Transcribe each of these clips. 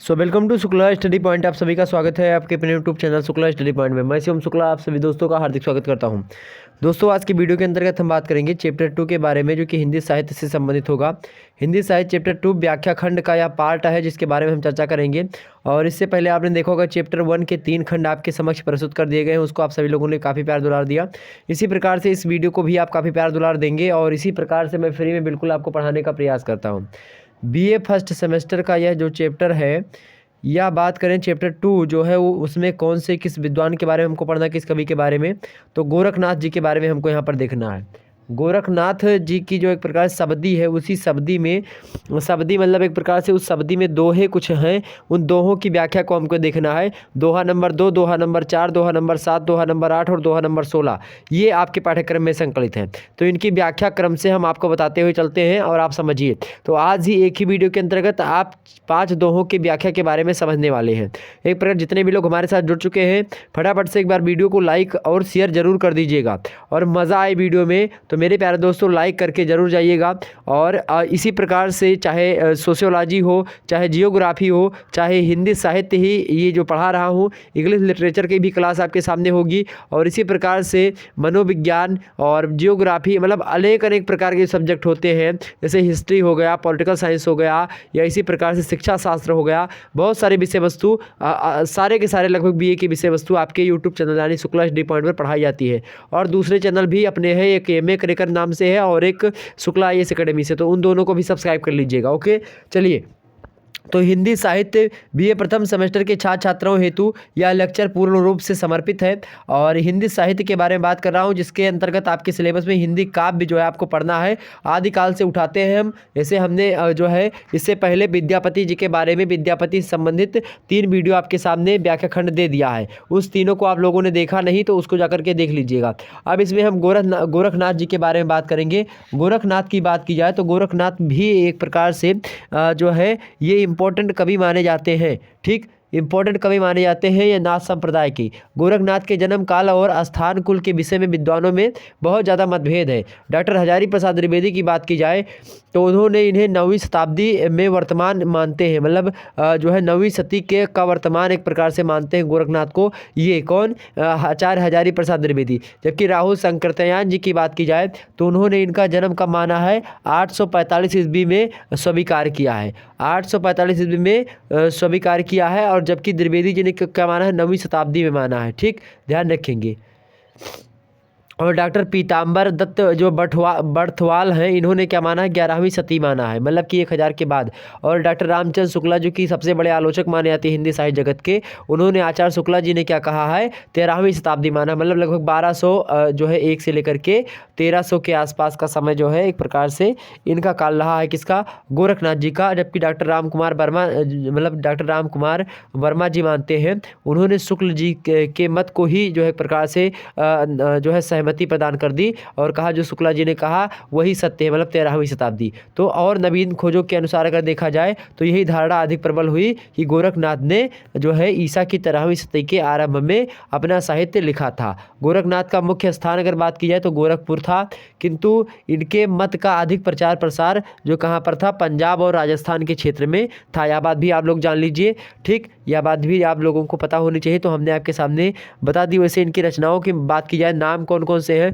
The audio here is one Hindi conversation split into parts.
Welcome to Shukla Study Point. आप सभी का स्वागत है आपके अपने YouTube channel Shukla Study Point में। मैं शिवम शुक्ला आप सभी दोस्तों का हार्दिक स्वागत करता हूं। दोस्तों, आज की वीडियो के अंतर्गत हम बात करेंगे चैप्टर 2 के बारे में, जो कि हिंदी साहित्य से संबंधित होगा। हिंदी साहित्य चैप्टर 2 व्याख्या खंड का यह पार्ट है, जिसके बारे में हम चर्चा करेंगे। और इससे पहले आपने देखा होगा चैप्टर 1 के 3 खंड आपके समक्ष प्रस्तुत कर दिए गए हैं, उसको आप सभी लोगों ने काफ़ी प्यार दुलार दिया। इसी प्रकार से इस वीडियो को भी आप काफ़ी प्यार दुलार देंगे और इसी प्रकार से मैं फ्री में बिल्कुल आपको पढ़ाने का प्रयास करता हूँ। BA फर्स्ट सेमेस्टर का यह जो चैप्टर है, या बात करें चैप्टर 2 जो है वो, उसमें कौन से किस विद्वान के बारे में हमको पढ़ना है, किस कवि के बारे में, तो गोरखनाथ जी के बारे में हमको यहाँ पर देखना है। गोरखनाथ जी की जो एक प्रकार शब्दी है, उसी शब्दी में, शब्दी मतलब एक प्रकार से उस शब्दी में दोहे कुछ हैं, उन दोहों की व्याख्या को हमको देखना है। दोहा नंबर 2, दोहा नंबर 4, दोहा नंबर 7, दोहा नंबर 8 और दोहा नंबर 16, ये आपके पाठ्यक्रम में संकलित हैं। तो इनकी व्याख्या क्रम से हम आपको बताते हुए चलते हैं और आप समझिए। तो आज ही एक ही वीडियो के अंतर्गत आप 5 दोहों की व्याख्या के बारे में समझने वाले हैं। एक प्रकार जितने भी लोग हमारे साथ जुड़ चुके हैं, फटाफट से एक बार वीडियो को लाइक और शेयर जरूर कर दीजिएगा। और मज़ा आए वीडियो में तो मेरे प्यारे दोस्तों लाइक करके ज़रूर जाइएगा। और इसी प्रकार से चाहे सोशियोलॉजी हो, चाहे जियोग्राफी हो, चाहे हिंदी साहित्य ही ये जो पढ़ा रहा हूँ, इंग्लिश लिटरेचर की भी क्लास आपके सामने होगी। और इसी प्रकार से मनोविज्ञान और जियोग्राफी, मतलब अनेक अनेक प्रकार के सब्जेक्ट होते हैं, जैसे हिस्ट्री हो गया, पॉलिटिकल साइंस हो गया, या इसी प्रकार से शिक्षा शास्त्र हो गया। बहुत सारे विषय वस्तु, सारे के सारे लगभग BA की विषय वस्तु आपके यूट्यूब चैनल यानी शुक्ला स्टडी पॉइंट पर पढ़ाई जाती है। और दूसरे चैनल भी अपने हैं, एक MA करियर नाम से है और एक शुक्ला IAS एकेडमी से, तो उन दोनों को भी सब्सक्राइब कर लीजिएगा। ओके, चलिए। तो हिंदी साहित्य BA प्रथम सेमेस्टर के छात्र छात्राओं हेतु यह लेक्चर पूर्ण रूप से समर्पित है। और हिंदी साहित्य के बारे में बात कर रहा हूं, जिसके अंतर्गत आपके सिलेबस में हिंदी काव्य जो है आपको पढ़ना है। आदिकाल से उठाते हैं हम, जैसे हमने जो है इससे पहले विद्यापति जी के बारे में, विद्यापति से संबंधित 3 वीडियो आपके सामने व्याख्या खंड दे दिया है। उस तीनों को आप लोगों ने देखा नहीं तो उसको जाकर के देख लीजिएगा। अब इसमें हम गोरखनाथ जी के बारे में बात करेंगे। गोरखनाथ की बात की जाए तो गोरखनाथ भी एक प्रकार से जो है ये इंपॉर्टेंट कवि माने जाते हैं। ठीक, इंपॉर्टेंट कवि माने जाते हैं ये नाथ संप्रदाय की। गोरखनाथ के जन्म काल और स्थान कुल के विषय में विद्वानों में बहुत ज़्यादा मतभेद है। डॉक्टर हजारी प्रसाद द्विवेदी की बात की जाए तो उन्होंने इन्हें 9वीं शताब्दी में वर्तमान मानते हैं, मतलब जो है 9वीं शती के का वर्तमान एक प्रकार से मानते हैं गोरखनाथ को। ये कौन? आचार्य हजारी प्रसाद द्विवेदी। जबकि राहुल संकृत्यायन जी की बात की जाए तो उन्होंने इनका जन्म कब माना है? 845 ईस्वी में स्वीकार किया है। 845 ईस्वी में स्वीकार किया है। और जबकि द्विवेदी जी ने क्या माना है? 9वीं शताब्दी में माना है। ठीक, ध्यान रखेंगे। और डॉक्टर पीताम्बर दत्त जो बर्थवाल हैं, इन्होंने क्या माना है? 11वीं शती माना है, मतलब कि 1000 के बाद। और डॉक्टर रामचंद्र शुक्ला जो कि सबसे बड़े आलोचक माने जाते हैं हिंदी साहित्य जगत के, उन्होंने आचार्य शुक्ला जी ने क्या कहा है? 13वीं शताब्दी माना, मतलब लगभग 1200 जो है 1 से लेकर के 1300 के आसपास का समय जो है एक प्रकार से इनका काल रहा है। किसका? गोरखनाथ जी का। जबकि डॉक्टर राम कुमार वर्मा, मतलब डॉक्टर राम कुमार वर्मा जी मानते हैं, उन्होंने शुक्ल जी के मत को ही जो है एक प्रकार से जो है सहमति प्रदान कर दी और कहा जो शुक्ला जी ने कहा वही सत्य है, मतलब 13वीं शताब्दी। तो और नवीन खोजों के अनुसार अगर देखा जाए तो यही धारणा अधिक प्रबल हुई कि गोरखनाथ ने जो है ईसा की 13वीं शती के आरंभ में अपना साहित्य लिखा था। गोरखनाथ का मुख्य स्थान अगर बात की जाए तो गोरखपुर था, किंतु इनके मत का अधिक प्रचार प्रसार जो कहाँ पर था? पंजाब और राजस्थान के क्षेत्र में था। यह बात भी आप लोग जान लीजिए। ठीक, यह बात भी आप लोगों को पता होनी चाहिए, तो हमने आपके सामने बता दी। वैसे इनकी रचनाओं की बात की जाए, नाम कौन कौन से हैं?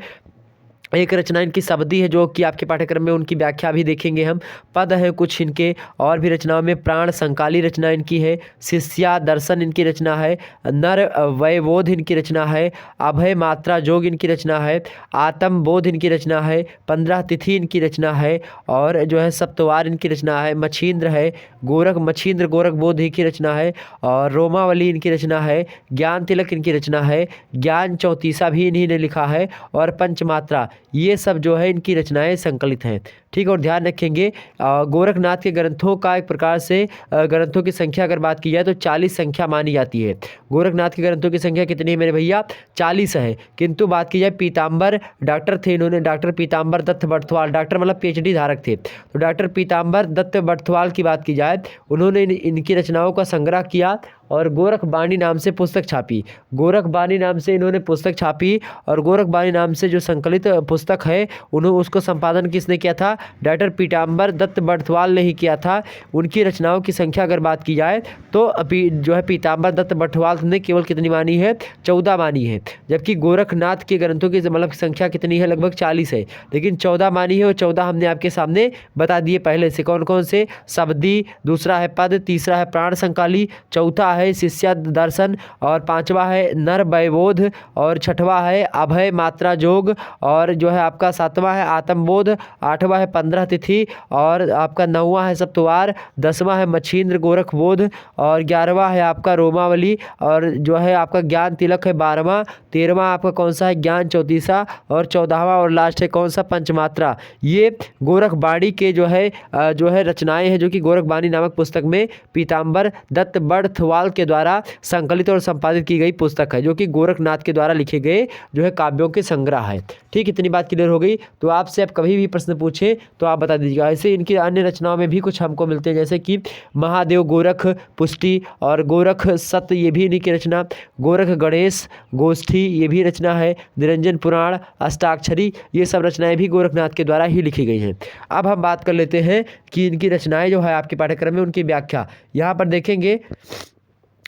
एक रचना इनकी शब्दी है, जो कि आपके पाठ्यक्रम में उनकी व्याख्या भी देखेंगे हम। पद है कुछ इनके और भी रचनाओं में। प्राण संकाली रचना इनकी है। शिष्या दर्शन इनकी रचना है। नर वयबोध इनकी रचना है। अभय मात्रा जोग इनकी रचना है। आत्म बोध इनकी रचना है। 15 तिथि इनकी रचना है। और जो है सप्तवार इनकी रचना है। मछींद्र है। गोरख मछींद्र गोरख बोध की रचना है। और रोमावली इनकी रचना है। ज्ञान तिलक इनकी रचना है। ज्ञान चौतीसा भी इन्हीं ने लिखा है। और पंचमात्रा, ये सब जो है इनकी रचनाएं संकलित हैं। ठीक, और ध्यान रखेंगे गोरखनाथ के ग्रंथों का एक प्रकार से ग्रंथों की संख्या अगर बात की जाए तो 40 संख्या मानी जाती है। गोरखनाथ के ग्रंथों की संख्या कितनी है मेरे भैया? 40 है। किंतु बात की जाए पीताम्बर डॉक्टर थे इन्होंने, डॉक्टर पीताम्बर दत्त बर्थवाल, डॉक्टर मतलब PhD धारक थे। तो डॉक्टर पीताम्बर दत्त बर्थवाल की बात की जाए, उन्होंने इनकी रचनाओं का संग्रह किया और गोरखबाणी नाम से पुस्तक छापी। गोरखबाणी नाम से इन्होंने पुस्तक छापी और गोरखबाणी नाम से जो संकलित पुस्तक है उसको संपादन किसने किया था? डॉक्टर पीताम्बर दत्त बर्थवाल ने ही किया था। उनकी रचनाओं की संख्या अगर बात की जाए तो जो है पीताम्बर दत्त बर्थवाल ने केवल कितनी मानी है? 14 मानी है। जबकि गोरखनाथ के ग्रंथों की मतलब संख्या कितनी है? लगभग 40 है, लेकिन 14 मानी है। और 14 हमने आपके सामने बता दिए पहले से। कौन कौन से? शबदी, दूसरा है पद, तीसरा है प्राण संकाली, चौथा है शिष्या दर्शन, और पांचवा है नर वैबोध, और छठवां है अभय मात्रा जोग, और जो है आपका सातवां है आत्मबोध, आठवां है 15 तिथि, और आपका नौवां है सप्तवार, 10वां है मच्छिंद्र गोरखबोध, और 11वां है आपका रोमावली, और जो है आपका ज्ञान तिलक है 12वां, 13वां आपका कौन सा है? ज्ञान चौतीसा, और 14वां और लास्ट है कौन सा? पंचमात्रा। ये गोरखबाणी के जो है रचनाएं हैं, जो कि गोरखबाणी नामक पुस्तक में पीताम्बर दत्त बर्थवाल के द्वारा संकलित और संपादित की गई पुस्तक है, जो कि गोरखनाथ के द्वारा लिखे गए जो है काव्यों के संग्रह है। ठीक, इतनी बात क्लियर हो गई। तो आपसे आप कभी भी प्रश्न पूछे तो आप बता दीजिएगा। ऐसे इनकी अन्य रचनाओं में भी कुछ हमको मिलते हैं, जैसे कि महादेव गोरख पुष्टि और गोरख सत्य, ये भी इन्हीं की रचना। गोरख गणेश गोष्ठी, ये भी रचना है। निरंजन पुराण, अष्टाक्षरी, ये सब रचनाएं भी गोरखनाथ के द्वारा ही लिखी गई हैं। अब हम बात कर लेते हैं कि इनकी रचनाएं जो है आपके पाठ्यक्रम में उनकी व्याख्या। यहाँ पर देखेंगे,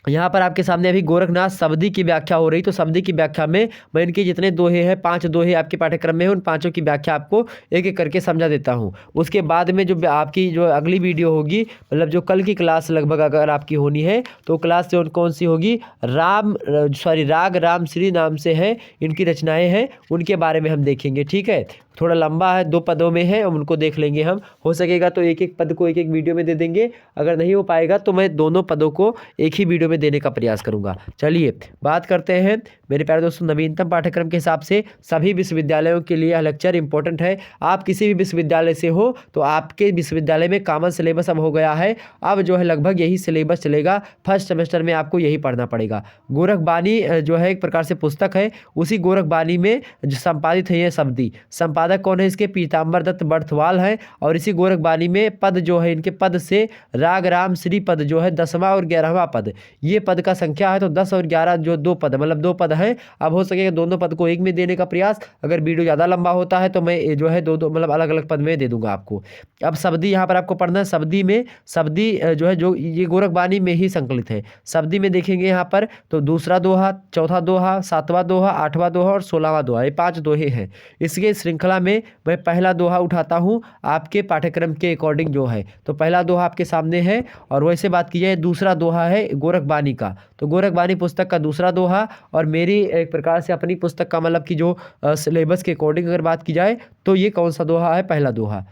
यहाँ पर आपके सामने अभी गोरखनाथ शबदी की व्याख्या हो रही। तो शबदी की व्याख्या में मैं इनके जितने दोहे हैं, 5 दोहे आपके पाठ्यक्रम में हैं, उन 5 की व्याख्या आपको एक एक करके समझा देता हूँ। उसके बाद में जो आपकी जो अगली वीडियो होगी, मतलब जो कल की क्लास लगभग अगर आपकी होनी है तो क्लास कौन सी होगी? राग राम श्री नाम से है, इनकी रचनाएँ हैं, उनके बारे में हम देखेंगे। ठीक है, थोड़ा लंबा है, 2 पदों में है, उनको देख लेंगे हम। हो सकेगा तो एक एक पद को एक एक वीडियो में दे देंगे, अगर नहीं हो पाएगा तो मैं दोनों पदों को एक ही वीडियो में देने का प्रयास करूंगा। चलिए बात करते हैं मेरे प्यारे दोस्तों, नवीनतम पाठ्यक्रम के हिसाब से सभी विश्वविद्यालयों के लिए यह लेक्चर इंपॉर्टेंट है। आप किसी भी विश्वविद्यालय से हो तो आपके विश्वविद्यालय में कॉमन सिलेबस अब हो गया है। अब जो है लगभग यही सिलेबस चलेगा, फर्स्ट सेमेस्टर में आपको यही पढ़ना पड़ेगा। गोरखबाणी जो है एक प्रकार से पुस्तक है, उसी गोरखबाणी में जो संपादित है ये शबदी। संपादक कौन है इसके? पीताम्बर दत्त बर्थवाल है। और इसी गोरखबाणी में पद जो है, इनके पद से राग राम श्री पद जो है 10वां और 11वां पद, ये पद का संख्या है। तो 10 और 11 जो 2 पद, मतलब 2 पद हैं। अब हो सकेगा दोनों पद को एक में देने का प्रयास। अगर वीडियो ज़्यादा लंबा होता है तो मैं जो है 2 मतलब अलग अलग पद में दे दूंगा आपको। अब शबदी यहाँ पर आपको पढ़ना है। शबदी में जो है जो ये गोरखबाणी में ही संकलित है। शबदी में देखेंगे यहाँ पर तो दूसरा दोहा, चौथा दोहा, 7वां दोहा, 8वां दोहा और 16वां दोहा, ये 5 दोहे हैं। इसके श्रृंखला में मैं पहला दोहा उठाता हूं आपके पाठ्यक्रम के अकॉर्डिंग जो है। तो पहला दोहा आपके सामने है। और वैसे बात की जाए दूसरा दोहा है गोरखबाणी का, तो गोरखबाणी पुस्तक का दूसरा दोहा, और मेरी एक प्रकार से अपनी पुस्तक का मतलब कि जो सिलेबस के अकॉर्डिंग अगर बात की जाए तो ये कौन सा दोहा है? पहला दोहा।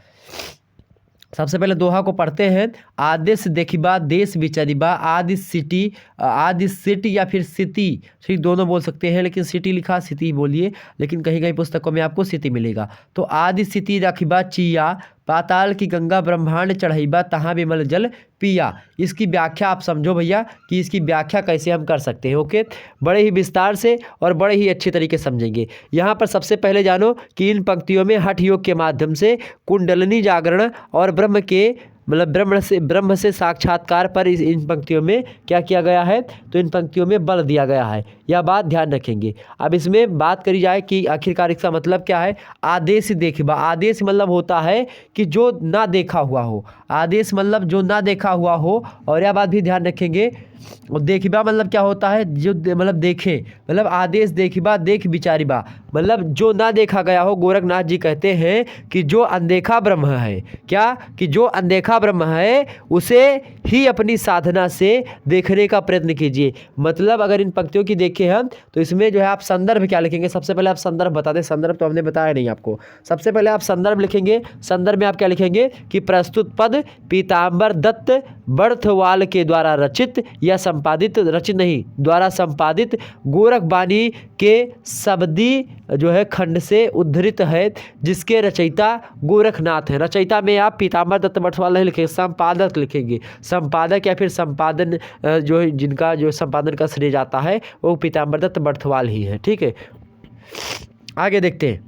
सबसे पहले दोहा को पढ़ते हैं। आदेश देखिबा देश विचरिबा, आदि सिटी या फिर सिटी, ठीक दोनों बोल सकते हैं, लेकिन सिटी लिखा सिटी बोलिए, लेकिन कहीं कहीं पुस्तकों में आपको सिटी मिलेगा। तो आदि सिटी रखिबा चिया, पाताल की गंगा ब्रह्मांड चढ़ाइबा, तहाँ विमल जल पिया। इसकी व्याख्या आप समझो भैया कि इसकी व्याख्या कैसे हम कर सकते हैं। ओके, बड़े ही विस्तार से और बड़े ही अच्छे तरीके समझेंगे। यहाँ पर सबसे पहले जानो कि इन पंक्तियों में हठ योग के माध्यम से कुंडलिनी जागरण और ब्रह्म के मतलब ब्रह्म से साक्षात्कार पर इन पंक्तियों में क्या किया गया है? तो इन पंक्तियों में बल दिया गया है, यह बात ध्यान रखेंगे। अब इसमें बात करी जाए कि आखिरकार इसका मतलब क्या है? आदेश देखिबा, आदेश मतलब होता है कि जो ना देखा हुआ हो, आदेश मतलब जो ना देखा हुआ हो। और यह बात भी ध्यान रखेंगे, और देखिबा मतलब क्या होता है? जो मतलब देखें, मतलब आदेश देखिबा देख विचारिबा, मतलब जो ना देखा गया हो। गोरखनाथ जी कहते हैं कि जो अनदेखा ब्रह्म है, क्या कि जो अनदेखा ब्रह्म है उसे ही अपनी साधना से देखने का प्रयत्न कीजिए। मतलब अगर इन पंक्तियों की देखें हम तो इसमें जो है आप संदर्भ क्या लिखेंगे? सबसे पहले आप संदर्भ बता दें। संदर्भ तो हमने बताया नहीं आपको। सबसे पहले आप संदर्भ लिखेंगे। संदर्भ में आप क्या लिखेंगे कि प्रस्तुत पद पीताम्बर दत्त बर्थवाल के द्वारा रचित या संपादित, रचित नहीं, द्वारा संपादित गोरखबाणी के शबदी जो है खंड से उद्धृत है, जिसके रचयिता गोरखनाथ है। रचयिता में आप पीताम्बर दत्त बर्थवाल नहीं लिखेंगे, संपादक लिखेंगे। संपादक या फिर संपादन जो है जिनका जो संपादन का श्रेय जाता है वो पीताम्बर दत्त बर्थवाल ही है। ठीक है, आगे देखते हैं।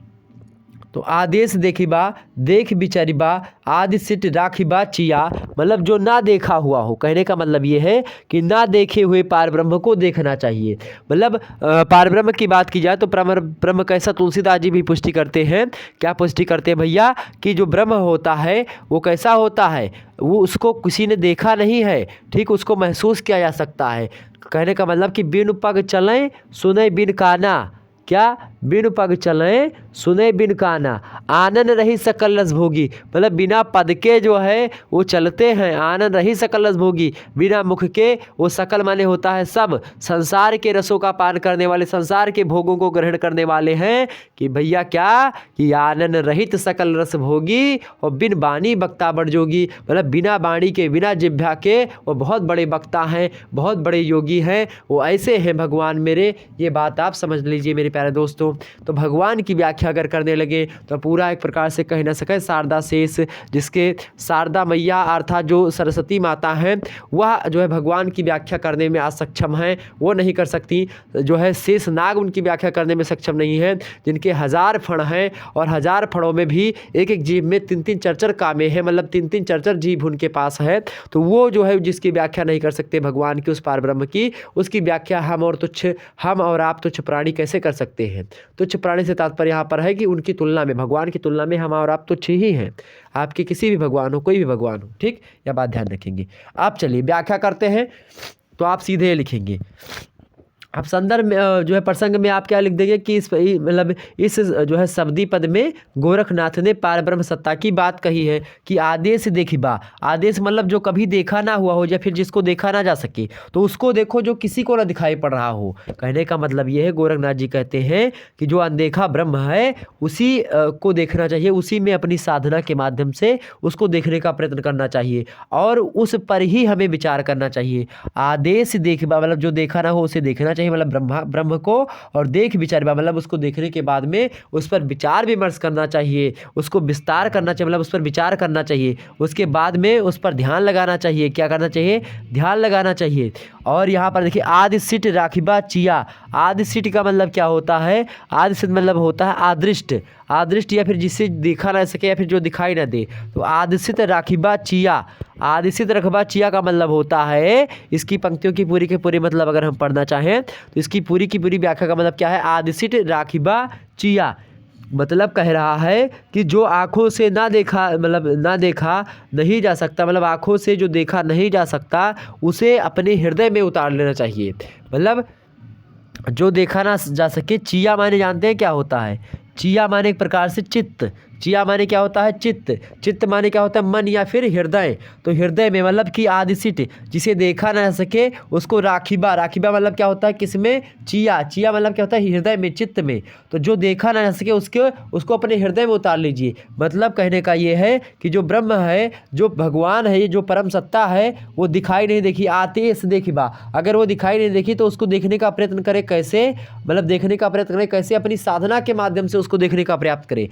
तो आदेश देखिबा देख विचारिबा आदि सिट राखिबा चिया, मतलब जो ना देखा हुआ हो। कहने का मतलब ये है कि ना देखे हुए पार ब्रह्म को देखना चाहिए। मतलब पार ब्रह्म की बात की जाए तो ब्रह्म कैसा, तुलसीदास जी भी पुष्टि करते हैं। क्या पुष्टि करते हैं भैया? कि जो ब्रह्म होता है वो कैसा होता है, वो उसको किसी ने देखा नहीं है, ठीक, उसको महसूस किया जा सकता है। कहने का मतलब कि बिन पग चलें सुने बिन काना, क्या? बिन पग चलें सुने बिन काना, आनंद रही सकल रस भोगी। मतलब बिना पद के जो है वो चलते हैं, आनंद रही सकल रस भोगी। बिना मुख के वो सकल माने होता है सब, संसार के रसों का पान करने वाले, संसार के भोगों को ग्रहण करने वाले हैं। कि भैया क्या? कि आनंद रहित सकल रस भोगी और बिन बानी वक्ता बड़ जोगी। मतलब बिना बाणी के, बिना जिह्वा के वो बहुत बड़े वक्ता हैं, बहुत बड़े योगी हैं, वो ऐसे हैं भगवान मेरे। ये बात आप समझ लीजिए मेरे प्यारे दोस्तों। तो भगवान की व्याख्या अगर करने लगे तो पूरा एक प्रकार से कह न सके शारदा शेष, जिसके शारदा मैया अर्थात जो सरस्वती माता हैं वह जो है भगवान की व्याख्या करने में असक्षम हैं, वो नहीं कर सकती। जो है शेष नाग उनकी व्याख्या करने में सक्षम नहीं है, जिनके 1000 फण हैं और 1000 फणों में भी एक एक जीव में 3-3 चरचर कामे हैं, मतलब 3-3 चरचर जीव उनके पास है। तो वो जो है जिसकी व्याख्या नहीं कर सकते भगवान की, उस पार ब्रह्म की, उसकी व्याख्या हम और आप तुच्छ प्राणी कैसे कर सकते हैं? तुच्छ प्राणी से तात्पर्य यहाँ पर है कि उनकी तुलना में, भगवान की तुलना में हम और आप तुच्छ ही हैं। आपके किसी भी भगवान हो, कोई भी भगवान हो, ठीक, यह बात ध्यान रखेंगे। आप चलिए व्याख्या करते हैं। तो आप सीधे लिखेंगे, अब संदर्भ में जो है प्रसंग में आप क्या लिख देंगे कि इस मतलब इस जो है शब्दी पद में गोरखनाथ ने पार ब्रह्म सत्ता की बात कही है कि आदेश देखिबा। आदेश मतलब जो कभी देखा ना हुआ हो या फिर जिसको देखा ना जा सके, तो उसको देखो जो किसी को ना दिखाई पड़ रहा हो। कहने का मतलब ये है, गोरखनाथ जी कहते हैं कि जो अनदेखा ब्रह्म है उसी को देखना चाहिए, उसी में अपनी साधना के माध्यम से उसको देखने का प्रयत्न करना चाहिए और उस पर ही हमें विचार करना चाहिए। आदेश देखिबा मतलब जो देखा ना हो उसे देखना चाहिए, मतलब ब्रह्म को, और देख विचार मतलब उसको देखने के बाद में उस पर विचार विमर्श करना चाहिए, उसको विस्तार करना चाहिए, मतलब उस पर विचार करना चाहिए। उसके बाद में उस पर ध्यान लगाना चाहिए। क्या करना चाहिए? ध्यान लगाना चाहिए। और यहाँ पर देखिए आदि सिट राखिबा चिया। आदि सिट का मतलब क्या होता है? आदि सिट मतलब होता है आदृष्ट, आदृष्ट या फिर जिसे देखा ना सके या फिर जो दिखाई ना दे। तो आदिसित राखिबा चिया, आदिसित रखबा चिया का मतलब होता है, इसकी पंक्तियों की पूरी के पूरी मतलब अगर हम पढ़ना चाहें तो इसकी पूरी की पूरी व्याख्या का मतलब क्या है? आदिसित राखिबा चिया मतलब कह रहा है कि जो आँखों से ना देखा, मतलब ना देखा नहीं जा सकता, मतलब आँखों से जो देखा नहीं जा सकता उसे अपने हृदय में उतार लेना चाहिए। मतलब जो देखा ना जा सके। चिया माने जानते हैं क्या होता है? चिया माने एक प्रकार से चित्त। चिया माने क्या होता है? चित्त। चित्त माने क्या होता है? मन या फिर हृदय। तो हृदय में मतलब कि आदिसिट, जिसे देखा ना सके उसको राखिबा। राखिबा मतलब क्या होता है? किसमें? चिया। चिया मतलब क्या होता है? हृदय में, चित्त में। तो जो देखा ना सके उसको अपने हृदय में उतार लीजिए। मतलब कहने का ये है कि जो ब्रह्म है, जो भगवान है, ये जो परम सत्ता है, वो दिखाई नहीं देखी। आतेश देखिबा, अगर वो दिखाई नहीं देखी तो उसको देखने का प्रयत्न करें कैसे? मतलब देखने का प्रयत्न करें कैसे? अपनी साधना के माध्यम से उसको देखने का प्रयत्न करें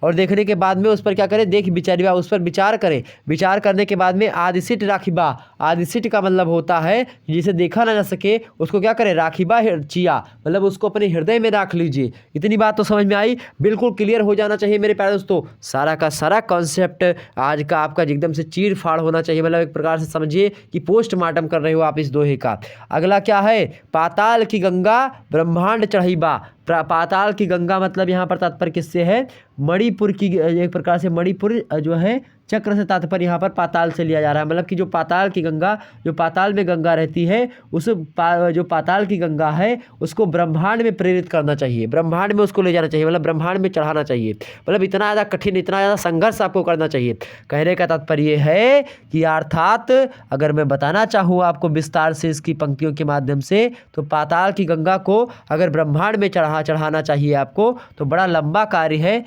और देखने के बाद में उस पर क्या करें? देख विचारिबा, उस पर विचार करें। विचार करने के बाद में आदिसिट राखिबा। आदिसिट का मतलब होता है जिसे देखा ना जा सके उसको क्या करें? राखिबा चिया, मतलब उसको अपने हृदय में राख लीजिए। इतनी बात तो समझ में आई? बिल्कुल क्लियर हो जाना चाहिए मेरे प्यारे दोस्तों। सारा का सारा कॉन्सेप्ट आज का आपका एकदम से चीर फाड़ होना चाहिए। मतलब एक प्रकार से समझिए कि पोस्टमार्टम कर रहे हो आप इस दोहे का। अगला क्या है? पाताल की गंगा ब्रह्मांड चढ़ाईबा। पाताल की गंगा मतलब यहाँ पर तात्पर्य किससे है? मणिपुर की, एक प्रकार से मणिपुर जो है चक्र से तात्पर्य यहाँ पर पाताल से लिया जा रहा है। मतलब कि जो पाताल की गंगा, जो पाताल में गंगा रहती है, जो पाताल की गंगा है उसको ब्रह्मांड में प्रेरित करना चाहिए, ब्रह्मांड में उसको ले जाना चाहिए, मतलब ब्रह्मांड में चढ़ाना चाहिए। मतलब इतना ज़्यादा कठिन, इतना ज़्यादा संघर्ष आपको करना चाहिए। कहने का तात्पर्य है कि अर्थात अगर मैं बताना चाहूँ आपको विस्तार से इसकी पंक्तियों के माध्यम से, तो पाताल की गंगा को अगर ब्रह्मांड में चढ़ाना चाहिए आपको, तो बड़ा लंबा कार्य है,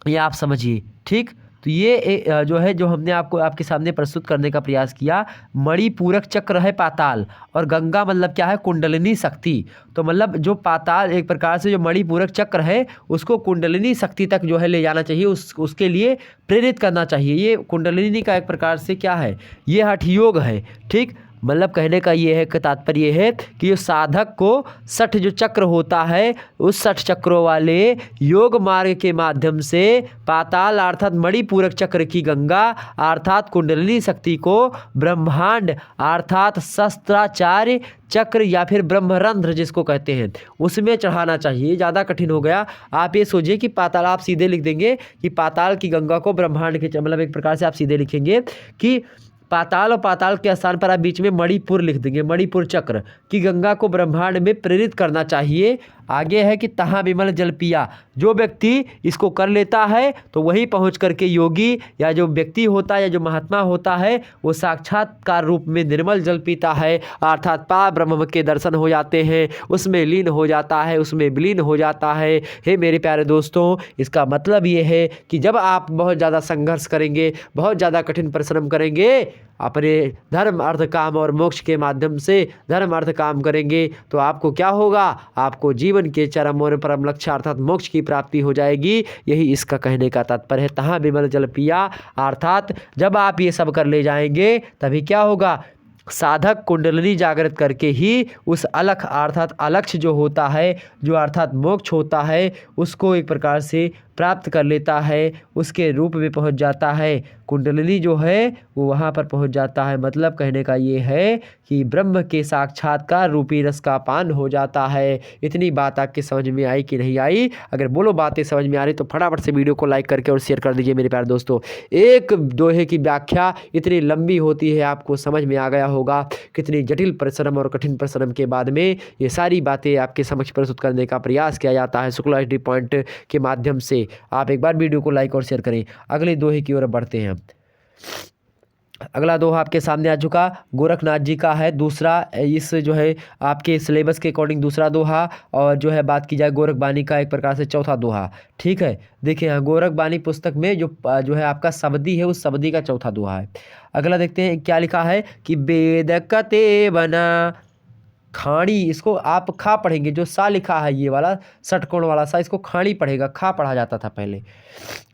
ये आप समझिए। ठीक, तो ये जो है, जो हमने आपको आपके सामने प्रस्तुत करने का प्रयास किया, मणिपूरक चक्र है पाताल, और गंगा मतलब क्या है? कुंडलिनी शक्ति। तो मतलब जो पाताल, एक प्रकार से जो मणिपूरक चक्र है उसको कुंडलिनी शक्ति तक जो है ले जाना चाहिए, उसके लिए प्रेरित करना चाहिए। ये कुंडलिनी का एक प्रकार से क्या है? ये हठ योग है। ठीक, मतलब कहने का ये है कि तात्पर्य है कि जो साधक को 60 जो चक्र होता है उस 60 चक्रों वाले योग मार्ग के माध्यम से पाताल अर्थात मणिपूरक चक्र की गंगा अर्थात कुंडलिनी शक्ति को ब्रह्मांड अर्थात शस्त्राचार्य चक्र या फिर ब्रह्मरंध्र जिसको कहते हैं उसमें चढ़ाना चाहिए। ज़्यादा कठिन हो गया। आप ये सोचिए कि पाताल, आप सीधे लिख देंगे कि पाताल की गंगा को ब्रह्मांड के, मतलब एक प्रकार से आप सीधे लिखेंगे कि पाताल और पाताल के स्थान पर आप बीच में मणिपुर लिख देंगे, मणिपुर चक्र की गंगा को ब्रह्मांड में प्रेरित करना चाहिए। आगे है कि तहाँ विमल जल पिया, जो व्यक्ति इसको कर लेता है तो वही पहुंच करके योगी या जो व्यक्ति होता है या जो महात्मा होता है वो साक्षात्कार रूप में निर्मल जल पीता है अर्थात पार ब्रह्म के दर्शन हो जाते हैं, उसमें लीन हो जाता है, उसमें विलीन हो जाता है। हे मेरे प्यारे दोस्तों, इसका मतलब ये है कि जब आप बहुत ज़्यादा संघर्ष करेंगे, बहुत ज़्यादा कठिन परिश्रम करेंगे, अपने धर्म अर्थ काम और मोक्ष के माध्यम से धर्म अर्थ काम करेंगे तो आपको क्या होगा, आपको जीवन के चरम और परम लक्ष्य अर्थात मोक्ष की प्राप्ति हो जाएगी। यही इसका कहने का तात्पर्य है। तहाँ विमल जल पिया अर्थात जब आप ये सब कर ले जाएंगे तभी क्या होगा, साधक कुंडलिनी जागृत करके ही उस अलख अर्थात अलक्ष्य जो होता है, जो अर्थात मोक्ष होता है, उसको एक प्रकार से प्राप्त कर लेता है, उसके रूप में पहुंच जाता है। कुंडलिनी जो है वो वहाँ पर पहुंच जाता है। मतलब कहने का ये है कि ब्रह्म के साक्षात्कार रूपी रस का पान हो जाता है। इतनी बात आपकी समझ में आई कि नहीं आई? अगर बोलो बातें समझ में आ रही तो फटाफट से वीडियो को लाइक करके और शेयर कर दीजिए मेरे प्यारे दोस्तों। एक दोहे की व्याख्या इतनी लंबी होती है, आपको समझ में आ गया होगा कितनी जटिल परिश्रम और कठिन परिश्रम के बाद में ये सारी बातें आपके समक्ष प्रस्तुत करने का प्रयास किया जाता है शुक्ला HD पॉइंट के माध्यम से। आप एक बार वीडियो को लाइक और शेयर करें। अगले दोहे की ओर बढ़ते हैं। अगला दोहा आपके सामने आ चुका, गोरखनाथ जी का है दूसरा, इस जो है आपके सिलेबस के अकॉर्डिंग दूसरा दोहा, और जो है बात की जाए गोरखबानी का एक प्रकार से चौथा दोहा। ठीक है, देखिए यहाँ गोरखबानी पुस्तक में जो है आपका शब्दी है उस शब्दी का चौथा दोहा है। अगला देखते हैं क्या लिखा है कि वेद कते बना खाड़ी, इसको आप खा पढ़ेंगे, जो सा लिखा है ये वाला षटकोण वाला सा, इसको खाड़ी पढ़ेगा, खा पढ़ा जाता था पहले।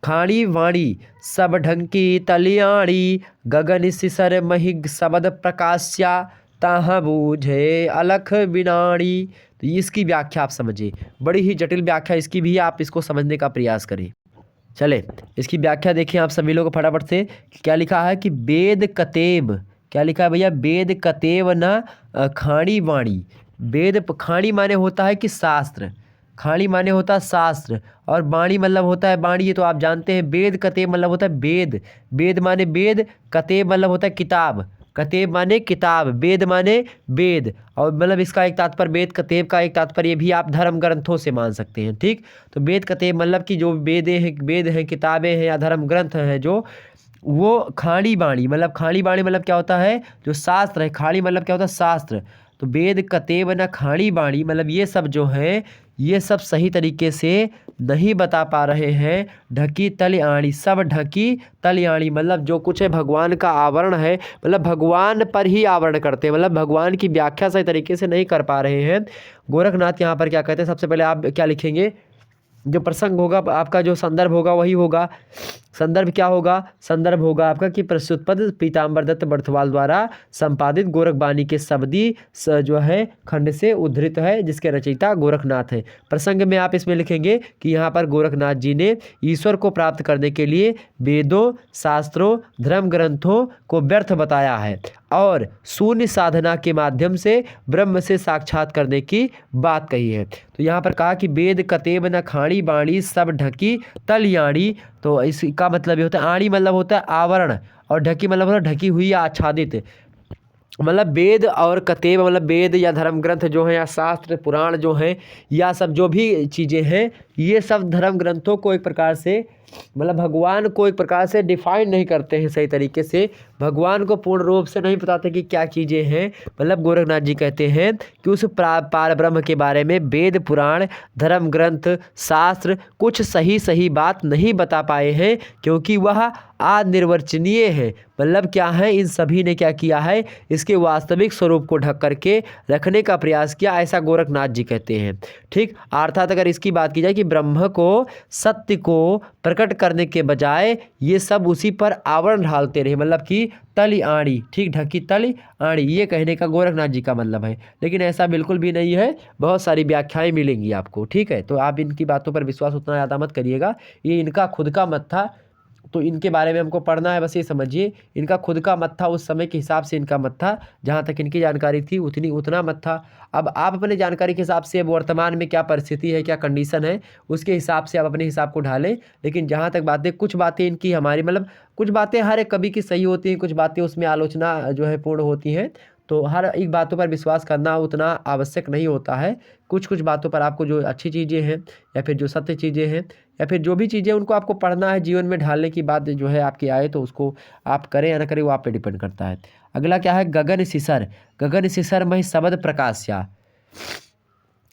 खाड़ी वाणी सब ढंग की तलियाड़ी, गगन सिसर महिग शबद प्रकाश्या, ताह बूझे अलख बिनाड़ी। तो इसकी व्याख्या आप समझिए, बड़ी ही जटिल व्याख्या इसकी भी, आप इसको समझने का प्रयास करें। चले इसकी व्याख्या देखें आप सभी लोग फटाफट से। क्या लिखा है कि वेद कतेब, क्या लिखा है भैया, वेद कतेव न खाड़ी वाणी। वेद खाड़ी माने होता है कि शास्त्र, खाड़ी माने होता है शास्त्र, और वाणी मतलब होता है वाणी, ये तो आप जानते हैं। वेद कतेब मतलब होता है वेद, वेद माने वेद, कतेब मतलब होता है किताब, कतेब माने किताब, वेद माने वेद, और मतलब इसका एक तात्पर्य, वेद कतेब का एक तात्पर्य भी आप धर्म ग्रंथों से मान सकते हैं। ठीक, तो वेद कतेब मतलब कि जो वेद हैं, किताबें हैं या धर्म ग्रंथ हैं, जो वो खाड़ी बाणी, मतलब खाड़ी बाणी मतलब क्या होता है, जो शास्त्र है। खाड़ी मतलब क्या होता है, शास्त्र। तो वेद कतेब न खाड़ी बाणी मतलब ये सब जो है ये सब सही तरीके से नहीं बता पा रहे हैं। ढकी तलयाणी, सब ढकी तलयाणी मतलब जो कुछ है भगवान का आवरण है, मतलब भगवान पर ही आवरण करते हैं, मतलब भगवान की व्याख्या सही तरीके से नहीं कर पा रहे हैं। गोरखनाथ यहाँ पर क्या कहते हैं, सबसे पहले आप क्या लिखेंगे, जो प्रसंग होगा आपका, जो संदर्भ होगा वही होगा। संदर्भ क्या होगा, संदर्भ होगा आपका कि प्रस्तुतपद पीताम्बर दत्त बर्थवाल द्वारा संपादित गोरखबानी के शब्दी जो है खंड से उद्धृत है, जिसके रचयिता गोरखनाथ है। प्रसंग में आप इसमें लिखेंगे कि यहाँ पर गोरखनाथ जी ने ईश्वर को प्राप्त करने के लिए वेदों, शास्त्रों, धर्म ग्रंथों को व्यर्थ बताया है और शून्य साधना के माध्यम से ब्रह्म से साक्षात करने की बात कही है। तो यहाँ पर कहा कि वेद कतेब न खाणी बाणी सब ढकी तलयाणी, तो इसका मतलब ये होता है, आणी मतलब होता है आवरण, और ढकी मतलब होता है ढकी हुई या आच्छादित। मतलब वेद और कतेब मतलब वेद या धर्म ग्रंथ जो है या शास्त्र पुराण जो हैं या सब जो भी चीज़ें हैं, ये सब धर्म ग्रंथों को एक प्रकार से मतलब भगवान को एक प्रकार से डिफाइन नहीं करते हैं सही तरीके से, भगवान को पूर्ण रूप से नहीं बताते कि क्या चीज़ें हैं। मतलब गोरखनाथ जी कहते हैं कि उस पार ब्रह्म के बारे में वेद पुराण धर्म ग्रंथ शास्त्र कुछ सही बात नहीं बता पाए हैं, क्योंकि वह अनिर्वचनीय है। मतलब क्या है, इन सभी ने क्या किया है, इसके वास्तविक स्वरूप को ढक करके रखने का प्रयास किया, ऐसा गोरखनाथ जी कहते हैं। ठीक, अर्थात अगर इसकी बात की जाए कि ब्रह्म को, सत्य को प्रकट करने के बजाय ये सब उसी पर आवरण ढालते रहे, मतलब कि तली आड़ी, ठीक, ढकी तली आड़ी, ये कहने का गोरखनाथ जी का मतलब है। लेकिन ऐसा बिल्कुल भी नहीं है, बहुत सारी व्याख्याएं मिलेंगी आपको, ठीक है। तो आप इनकी बातों पर विश्वास उतना ज़्यादा मत करिएगा, ये इनका खुद का मत था, तो इनके बारे में हमको पढ़ना है, बस ये समझिए इनका खुद का मत था, उस समय के हिसाब से इनका मत था, जहाँ तक इनकी जानकारी थी उतना मत था। अब आप अपने जानकारी के हिसाब से, अब वर्तमान में क्या परिस्थिति है, क्या कंडीशन है, उसके हिसाब से आप अपने हिसाब को ढालें। लेकिन जहाँ तक बातें, कुछ बातें इनकी हमारी, मतलब कुछ बातें हर एक कवि की सही होती हैं, कुछ बातें उसमें आलोचना जो है पूर्ण होती हैं, तो हर एक बातों पर विश्वास करना उतना आवश्यक नहीं होता है। कुछ कुछ बातों पर आपको जो अच्छी चीज़ें हैं या फिर जो सत्य चीज़ें हैं या फिर जो भी चीज़ें उनको आपको पढ़ना है, जीवन में ढालने की बात जो है आपकी आए, तो उसको आप करें या ना करें वो आप पे डिपेंड करता है। अगला क्या है, गगन शिसर, गगन शिसर महि शबद प्रकाश्या,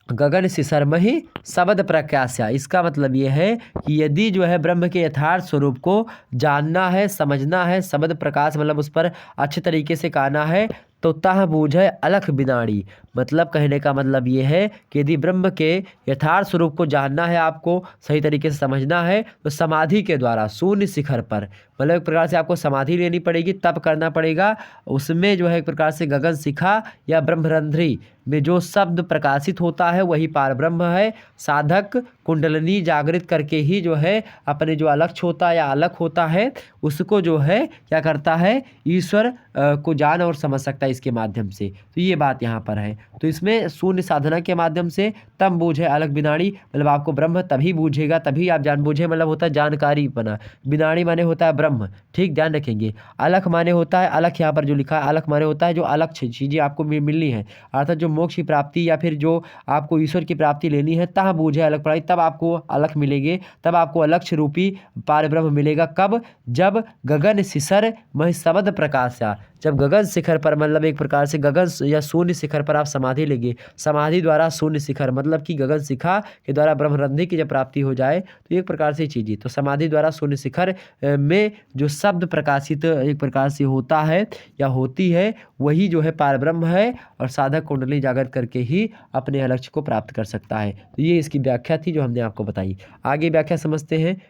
गगन शिसर महि शबद प्रकाश्या, इसका मतलब ये है कि यदि जो है ब्रह्म के यथार्थ स्वरूप को जानना है, समझना है, शबद प्रकाश मतलब उस पर अच्छे तरीके से कहना है, तो तह बूझे अलख बिनाड़ी, मतलब कहने का मतलब ये है कि यदि ब्रह्म के यथार्थ स्वरूप को जानना है, आपको सही तरीके से समझना है, तो समाधि के द्वारा शून्य शिखर पर, मतलब एक प्रकार से आपको समाधि लेनी पड़ेगी, तब करना पड़ेगा। उसमें जो है एक प्रकार से गगन शिखा या ब्रह्मरंध्री में जो शब्द प्रकाशित होता है वही पार ब्रह्म है। साधक कुंडलनी जागृत करके ही जो है अपने जो अलक्ष्य होता है या अलख होता है उसको जो है क्या करता है, ईश्वर को जान और समझ सकता है इसके माध्यम से। तो ये बात यहाँ पर है। तो इसमें शून्य साधना के माध्यम से तम बूझे अलग बिनाड़ी, मतलब आपको ब्रह्म तभी बूझेगा, तभी आप जान बूझे, मतलब होता है जानकारी बना, बिनाड़ी माने होता है ब्रह्म, ठीक, ध्यान रखेंगे। अलख माने होता है, अलख यहाँ पर जो लिखा है अलख माने होता है जो अलग चीज़ें आपको मिलनी है, अर्थात जो मोक्ष की प्राप्ति या फिर जो आपको ईश्वर की प्राप्ति लेनी है, तह बूझे अलग पढ़ाई, तब आपको अलख मिलेंगे, तब आपको अलक्ष्य रूपी पार ब्रह्म मिलेगा। कब, जब गगन शिसर महि शबद प्रकाश्या, जब गगन शिखर पर, मतलब एक प्रकार से गगन या शून्य शिखर पर आप समाधि लेंगे, समाधि द्वारा शून्य शिखर मतलब कि गगन शिखा के द्वारा ब्रह्मरंध्री की जब प्राप्ति हो जाए, तो एक प्रकार से चीज़ें, तो समाधि द्वारा शून्य शिखर में जो शब्द प्रकाशित एक प्रकार से होता है या होती है वही जो है पार ब्रह्म है, और साधक कुंडली जागृत करके ही अपने लक्ष्य को प्राप्त कर सकता है। तो ये इसकी व्याख्या थी जो हमने आपको बताई। आगे व्याख्या समझते हैं।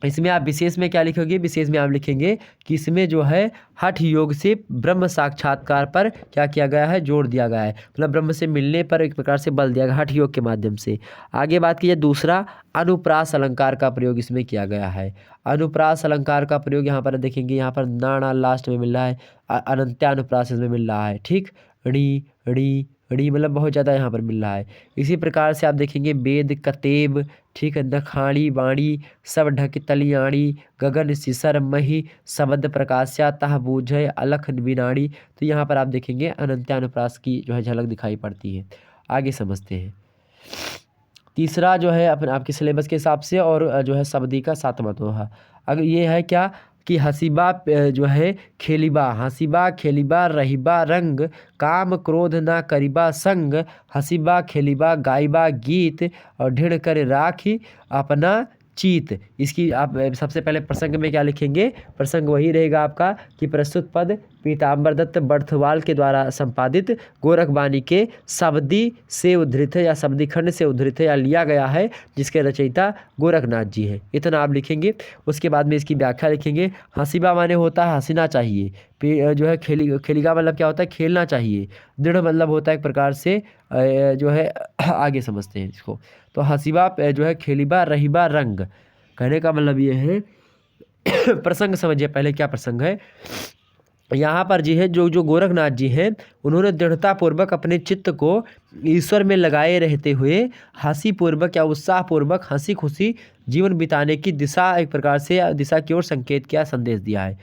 इसमें आप विशेष में क्या लिखोगे, विशेष में आप लिखेंगे कि इसमें जो है हठ योग से ब्रह्म साक्षात्कार पर क्या किया गया है, जोड़ दिया गया है, मतलब ब्रह्म से मिलने पर एक प्रकार से बल दिया गया हठ योग के माध्यम से। आगे बात की जाए, दूसरा अनुप्रास अलंकार का प्रयोग इसमें किया गया है। अनुप्रास अलंकार का प्रयोग यहाँ पर देखेंगे, यहाँ पर नाना लास्ट में मिल रहा है, अनंत्यानुप्रास इसमें मिल रहा है, ठीक, ड़ी ड़ी ड़ी मतलब बहुत ज़्यादा यहाँ पर मिल रहा है। इसी प्रकार से आप देखेंगे वेद कतेब, ठीक है, नखाड़ी बाणी सब ढक तलियाणी, गगन शिसर मही शबद प्रकाश्या तह बूझे अलख बिनाड़ी। तो यहाँ पर आप देखेंगे अनंत्यानुप्रास की जो है झलक दिखाई पड़ती है। आगे समझते हैं। तीसरा जो है अपने आपके सिलेबस के हिसाब से और जो है शब्दी का 7वां दोहा। अगर ये है क्या कि हसीबा जो है खेलिबा, हसीबा खेलिबा रहिबा रंग, काम क्रोध ना करिबा संग, हसीबा खेलिबा गाइबा गीत, और ढिढ़ कर राखी अपना चीत। इसकी आप सबसे पहले प्रसंग में क्या लिखेंगे, प्रसंग वही रहेगा आपका कि प्रस्तुत पद पीताम्बर दत्त बर्थवाल के द्वारा संपादित गोरखवाणी के शब्दी से उद्धृत है या शब्दी खंड से उद्धृत है या लिया गया है, जिसके रचयिता गोरखनाथ जी हैं। इतना आप लिखेंगे। उसके बाद में इसकी व्याख्या लिखेंगे। हसीबा माने होता है हंसना चाहिए, जो है खेलिगा मतलब क्या होता है, खेलना चाहिए, दृढ़ मतलब होता है एक प्रकार से जो है आगे समझते हैं इसको। तो हसीबा जो है खेलिबा रहिबा रंग, कहने का मतलब ये है प्रसंग समझिए पहले क्या प्रसंग है। यहाँ पर जी है जो गोरखनाथ जी हैं उन्होंने दृढ़तापूर्वक अपने चित्त को ईश्वर में लगाए रहते हुए हंसी पूर्वक या उत्साहपूर्वक हंसी खुशी जीवन बिताने की दिशा एक प्रकार से दिशा की ओर संकेत किया, संदेश दिया है।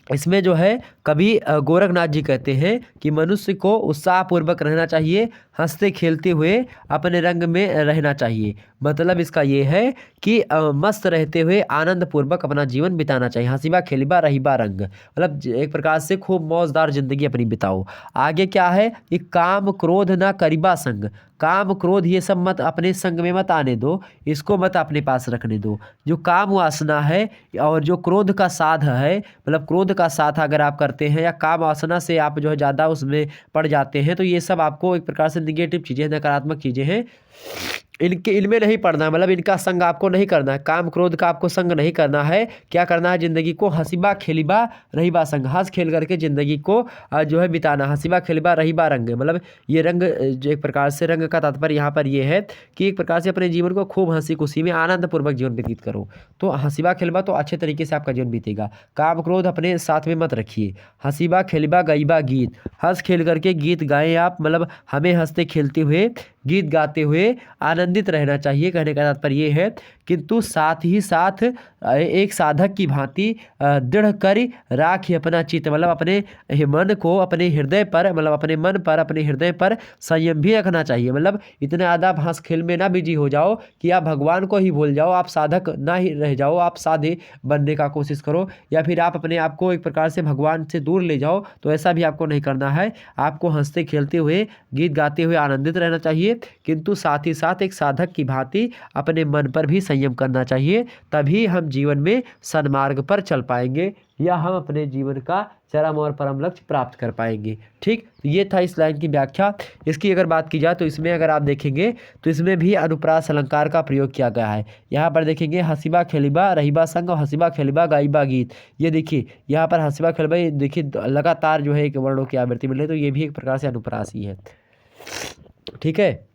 इसमें जो है कभी गोरखनाथ जी कहते हैं कि मनुष्य को उत्साहपूर्वक रहना चाहिए, हंसते खेलते हुए अपने रंग में रहना चाहिए। मतलब इसका ये है कि मस्त रहते हुए आनंदपूर्वक अपना जीवन बिताना चाहिए। हंसीबा खेलिबा रहीबा रंग मतलब एक प्रकार से खूब मौजदार जिंदगी अपनी बिताओ। आगे क्या है कि काम क्रोध ना करिबा संग, काम क्रोध ये सब मत अपने संग में मत आने दो, इसको मत अपने पास रखने दो। जो काम वासना है और जो क्रोध का साध है, मतलब क्रोध का साथ अगर आप करते हैं या काम वासना से आप जो है ज़्यादा उसमें पड़ जाते हैं, तो ये सब आपको एक प्रकार से निगेटिव चीज़ें, नकारात्मक चीज़ें हैं, इनमें नहीं पड़ना है, मतलब इनका संग आपको नहीं करना है, काम क्रोध का आपको संग नहीं करना है। क्या करना है, ज़िंदगी को हसीबा खेलिबा रहीबा संग, हंस खेल करके ज़िंदगी को जो है बिताना। हसीबा खेलिबा रहीबा रंग, मतलब ये रंग जो एक प्रकार से, रंग का तात्पर्य यहाँ पर ये है कि एक प्रकार से अपने जीवन को खूब हंसी खुशी में आनंदपूर्वक जीवन व्यतीत करो। तो हसीबा खेलबा तो अच्छे तरीके से आपका जीवन बीतेगा। काम क्रोध अपने साथ में मत रखिए। हसीबा खेलिबा गईबा गीत, हंस खेल करके गीत गाएं आप, मतलब हमें हंसते खेलते हुए गीत गाते हुए आनंदित रहना चाहिए। कहने का तात्पर्य ये है, किंतु साथ ही साथ एक साधक की भांति दृढ़ कर राखी अपना चित्त, मतलब अपने मन को अपने हृदय पर, मतलब अपने मन पर, अपने हृदय पर संयम भी रखना चाहिए। मतलब इतने ज़्यादा आप हंस खेल में ना बिजी हो जाओ कि आप भगवान को ही भूल जाओ, आप साधक ना ही रह जाओ, आप साधे बनने का कोशिश करो, या फिर आप अपने आप को एक प्रकार से भगवान से दूर ले जाओ। तो ऐसा भी आपको नहीं करना है। आपको हंसते खेलते हुए गीत गाते हुए आनंदित रहना चाहिए, किंतु साथ ही साथ एक साधक की भांति अपने मन पर भी संयम करना चाहिए। तभी हम जीवन में सन्मार्ग पर चल पाएंगे, या हम अपने जीवन का चरम और परम लक्ष्य प्राप्त कर पाएंगे। ठीक, तो ये था इस लाइन की व्याख्या। इसकी अगर बात की जाए तो इसमें अगर आप देखेंगे तो इसमें भी अनुप्रास अलंकार का प्रयोग किया गया है। यहाँ पर देखेंगे हसीबा खेलिबा रहीबा संग और हसीबा खेलिबा गाइबा गीत। ये देखिए यहाँ पर हसीबा खेलिबा, ये देखिए लगातार जो है एक वर्णों की आवृत्ति मिल रही है, तो ये भी एक प्रकार से अनुप्रास ही है। ठीक है,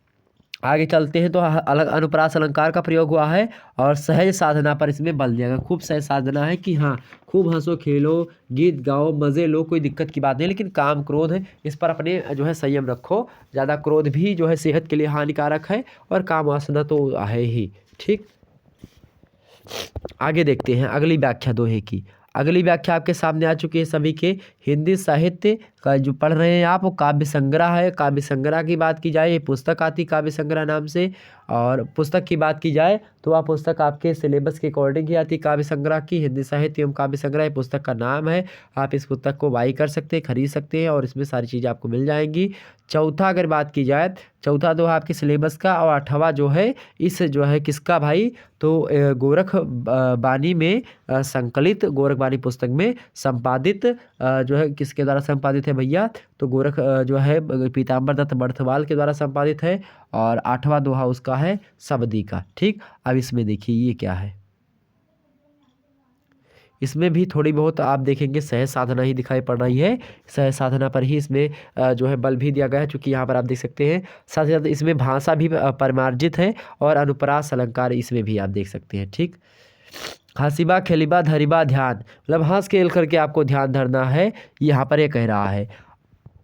आगे चलते हैं। तो अलग अनुप्रास अलंकार का प्रयोग हुआ है और सहज साधना पर इसमें बल दिया गया। खूब सहज साधना है कि हाँ, खूब हंसो खेलो गीत गाओ मज़े लो, कोई दिक्कत की बात नहीं, लेकिन काम क्रोध है इस पर अपने जो है संयम रखो। ज़्यादा क्रोध भी जो है सेहत के लिए हानिकारक है, और काम वासना तो है ही। ठीक, आगे देखते हैं अगली व्याख्या दोहे की। अगली व्याख्या आपके सामने आ चुकी है सभी के। हिंदी साहित्य का जो पढ़ रहे हैं आप, वो काव्य संग्रह है। काव्य संग्रह की बात की जाए, ये पुस्तक आती काव्य संग्रह नाम से। और पुस्तक की बात की जाए तो वह पुस्तक आपके सिलेबस के अकॉर्डिंग ही आती काव्य संग्रह की। हिंदी साहित्य एवं काव्य संग्रह पुस्तक का नाम है। आप इस पुस्तक को बाई कर सकते हैं, खरीद सकते हैं, और इसमें सारी चीज़ें आपको मिल जाएंगी। चौथा अगर बात की जाए, चौथा तो है आपके सिलेबस का, और आठवां जो है इस जो है किसका भाई, तो गोरख बानी में संकलित, गोरख बानी पुस्तक में संपादित जो है किसके द्वारा संपादित है भैया, तो गोरख जो है पीताम्बर दत्त बर्थवाल के द्वारा संपादित है। और आठवां दोहा उसका है सबदी का। ठीक, अब इसमें देखिए ये क्या है, इसमें भी थोड़ी बहुत आप देखेंगे सहज साधना ही दिखाई पड़ रही है। सहज साधना पर ही इसमें जो है बल भी दिया गया है, चूँकि यहाँ पर आप देख सकते हैं। साथ ही साथ इसमें भाषा भी परिमार्जित है, और अनुप्रास अलंकार इसमें भी आप देख सकते हैं। ठीक, हसीबा खेलिबा धरिबा ध्यान, मतलब हंस खेल करके आपको ध्यान धरना है। यहाँ पर ये कह रहा है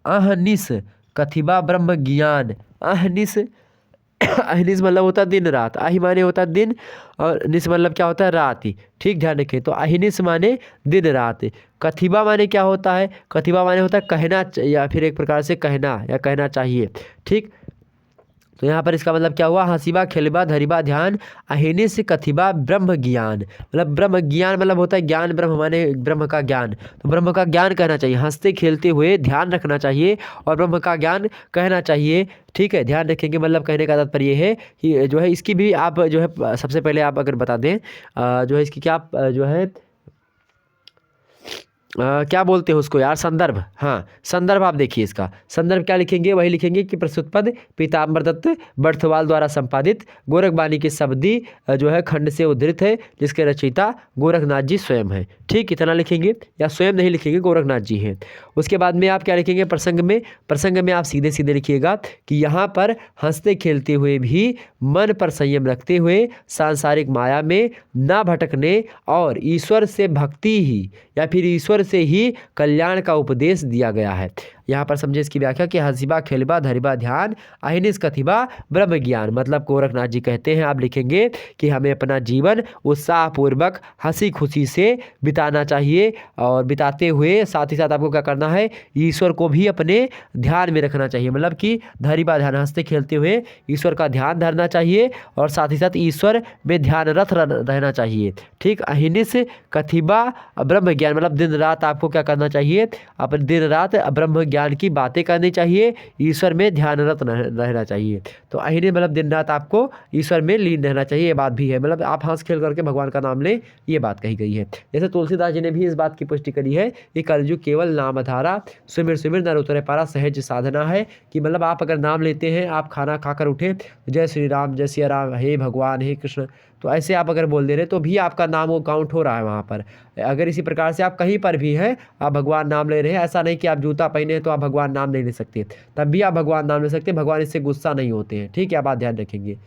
अहनिस कथिबा ब्रह्म ज्ञान। अहनिस अहनिस मतलब होता है दिन रात, आहि माने होता है दिन, और निस मतलब क्या होता है रात ही। ठीक, ध्यान रखें। तो अहिनिस माने दिन रात। कथिबा माने क्या होता है, कथिबा माने होता है कहना, या फिर एक प्रकार से कहना या कहना चाहिए। ठीक, तो यहाँ पर इसका मतलब क्या हुआ, हसीबा खेलिबा धरिबा ध्यान अहिनिस कथिबा ब्रह्म ज्ञान। मतलब ब्रह्म ज्ञान मतलब होता है ज्ञान, ब्रह्म माने ब्रह्म का ज्ञान, तो ब्रह्म का ज्ञान कहना चाहिए। हंसते खेलते हुए ध्यान रखना चाहिए और ब्रह्म का ज्ञान कहना चाहिए। ठीक है, ध्यान रखेंगे, मतलब कहने का तात्पर्य ये है कि जो है इसकी भी आप जो है सबसे पहले आप अगर बता दें जो है इसकी क्या जो है क्या बोलते हैं उसको यार, संदर्भ। हाँ, संदर्भ आप देखिए, इसका संदर्भ क्या लिखेंगे, वही लिखेंगे कि प्रस्तुत पद पीताम्बर दत्त बर्थवाल द्वारा संपादित गोरख बानी की शब्दी जो है खंड से उद्धृत है, जिसके रचयिता गोरखनाथ जी स्वयं है। ठीक, इतना लिखेंगे, या स्वयं नहीं लिखेंगे, गोरखनाथ जी हैं। उसके बाद में आप क्या लिखेंगे, प्रसंग में, प्रसंग में आप सीधे सीधे लिखिएगा कि यहाँ पर हंसते खेलते हुए भी मन पर संयम रखते हुए सांसारिक माया में ना भटकने और ईश्वर से भक्ति ही या फिर ईश्वर से ही कल्याण का उपदेश दिया गया है। यहाँ पर समझे इसकी व्याख्या कि हसीबा खेलिबा धरिबा ध्यान अहिनिस कथिबा ब्रह्म ज्ञान। मतलब गोरखनाथ जी कहते हैं, आप लिखेंगे कि हमें अपना जीवन उत्साहपूर्वक हंसी खुशी से बिताना चाहिए, और बिताते हुए साथ ही साथ आपको क्या करना है, ईश्वर को भी अपने ध्यान में रखना चाहिए। मतलब कि धरिबा ध्यान, हंसते खेलते हुए ईश्वर का ध्यान धरना चाहिए, और साथ ही साथ ईश्वर में ध्यानरत रहना चाहिए। ठीक, अहिनिस कथिबा ब्रह्म ज्ञान मतलब दिन रात आपको क्या करना चाहिए, अपन दिन रात ब्रह्म ज्ञान की बातें करनी चाहिए, ईश्वर में ध्यानरत रहना चाहिए। तो अहिने मतलब दिन रात आपको ईश्वर में लीन रहना चाहिए, ये बात भी है। मतलब आप हंस खेल करके भगवान का नाम लें, ये बात कही गई है। जैसे तुलसीदास जी ने भी इस बात की पुष्टि करी है कि कलयुग केवल नाम धारा, सुमिर सुमिर नर उतरे पारा सहज साधना है। कि मतलब आप अगर नाम लेते हैं, आप खाना खाकर उठे तो जय श्री राम, जय सिया राम, हे भगवान, हे कृष्ण, तो ऐसे आप अगर बोल दे रहे तो भी आपका नाम वो काउंट हो रहा है वहाँ पर। अगर इसी प्रकार से आप कहीं पर भी हैं, आप भगवान नाम ले रहे हैं, ऐसा नहीं कि आप जूता पहने हैं तो आप भगवान नाम नहीं ले सकते, तब भी आप भगवान नाम ले सकते हैं। भगवान इससे गुस्सा नहीं होते हैं, ठीक है, आप बात ध्यान रखेंगे।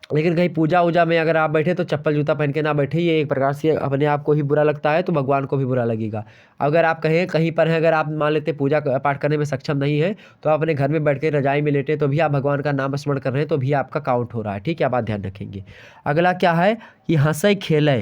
लेकिन कहीं पूजा वूजा में अगर आप बैठे तो चप्पल जूता पहन के ना बैठे, ये एक प्रकार से अपने आप को ही बुरा लगता है तो भगवान को भी बुरा लगेगा। अगर आप कहें कहीं पर हैं, अगर आप मान लेते पूजा पाठ करने में सक्षम नहीं है तो आप अपने घर में बैठ के रजाई में लेटे तो भी आप भगवान का नाम स्मरण कर रहे हैं, तो भी आपका काउंट हो रहा है, ठीक है, आप बात ध्यान रखेंगे। अगला क्या है कि हंसे खेले,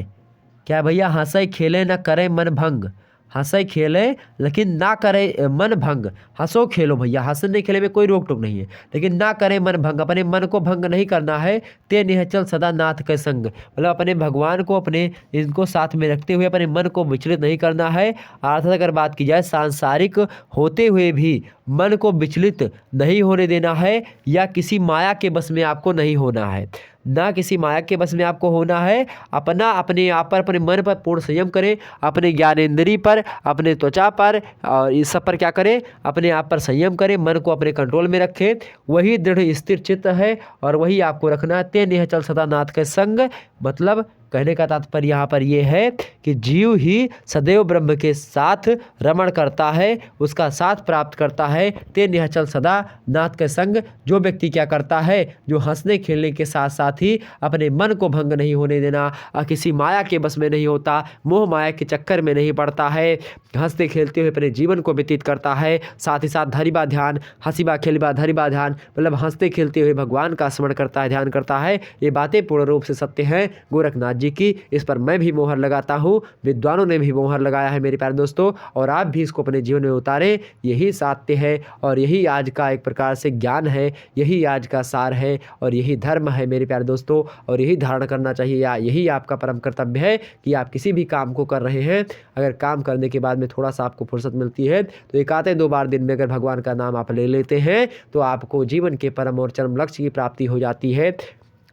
क्या भैया, हंसे खेले न करे मन भंग, हंसे खेले लेकिन ना करे मन भंग। हंसो खेलो भैया, हंसने खेले में कोई रोक टोक नहीं है, लेकिन ना करे मन भंग, अपने मन को भंग नहीं करना है। ते निहचल सदा नाथ के संग, मतलब अपने भगवान को, अपने इनको साथ में रखते हुए अपने मन को विचलित नहीं करना है। अर्थात अगर बात की जाए, सांसारिक होते हुए भी मन को विचलित नहीं होने देना है, या किसी माया के बस में आपको नहीं होना है, ना किसी माया के बस में आपको होना है। अपना अपने आप पर, अपने मन पर पूर्ण संयम करें, अपने ज्ञानेंद्री पर, अपने त्वचा पर और इस सब पर क्या करें, अपने आप पर संयम करें, मन को अपने कंट्रोल में रखें। वही दृढ़ स्थिर चित्त है और वही आपको रखना है। ते निहचल सदा नाथ के संग, मतलब कहने का तात्पर्य यहाँ पर यह है कि जीव ही सदैव ब्रह्म के साथ रमण करता है, उसका साथ प्राप्त करता है। ते निहचल सदा नाथ के संग, जो व्यक्ति क्या करता है, जो हंसने खेलने के साथ साथ ही अपने मन को भंग नहीं होने देना, किसी माया के बस में नहीं होता, मोह माया के चक्कर में नहीं पड़ता है, हंसते खेलते हुए अपने जीवन को व्यतीत करता है। साथ ही साथ धरिबा ध्यान, हंसीबा खेलबा धरिबा ध्यान, मतलब हंसते खेलते हुए भगवान का स्मरण करता है, ध्यान करता है। ये बातें पूर्ण रूप से सत्य हैं गोरखनाथ जी की, इस पर मैं भी मोहर लगाता हूँ, विद्वानों ने भी मोहर लगाया है मेरे प्यारे दोस्तों, और आप भी इसको अपने जीवन में उतारें। यही सत्य है और यही आज का एक प्रकार से ज्ञान है, यही आज का सार है और यही धर्म है मेरे प्यारे दोस्तों, और यही धारण करना चाहिए, या यही आपका परम कर्तव्य है कि आप किसी भी काम को कर रहे हैं, अगर काम करने के बाद में थोड़ा सा आपको फुर्सत मिलती है तो एक आधे दो बार दिन में अगर भगवान का नाम आप ले लेते हैं तो आपको जीवन के परम और चरम लक्ष्य की प्राप्ति हो जाती है।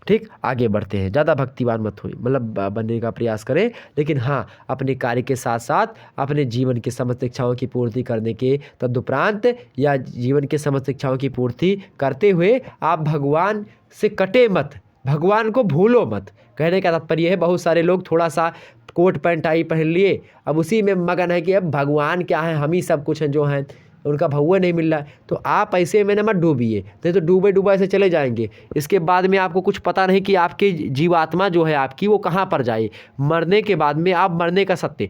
ठीक, आगे बढ़ते हैं, ज़्यादा भक्तिवान मत हो, मतलब बनने का प्रयास करें, लेकिन हाँ अपने कार्य के साथ साथ अपने जीवन की समस्त इच्छाओं की पूर्ति करने के तदुपरांत, या जीवन के समस्त इच्छाओं की पूर्ति करते हुए आप भगवान से कटे मत, भगवान को भूलो मत। कहने का तात्पर्य है, बहुत सारे लोग थोड़ा सा कोट पैंट टाई पहन लिए, अब उसी में मगन है कि अब भगवान क्या है, हम ही सब कुछ हैं जो हैं, उनका भगवा नहीं मिल रहा है, तो आप ऐसे में ना मत डूबिए, तो डूबे डूबे ऐसे चले जाएंगे। इसके बाद में आपको कुछ पता नहीं कि आपकी जीवात्मा जो है आपकी वो कहाँ पर जाए। मरने के बाद में आप मरने का सत्य,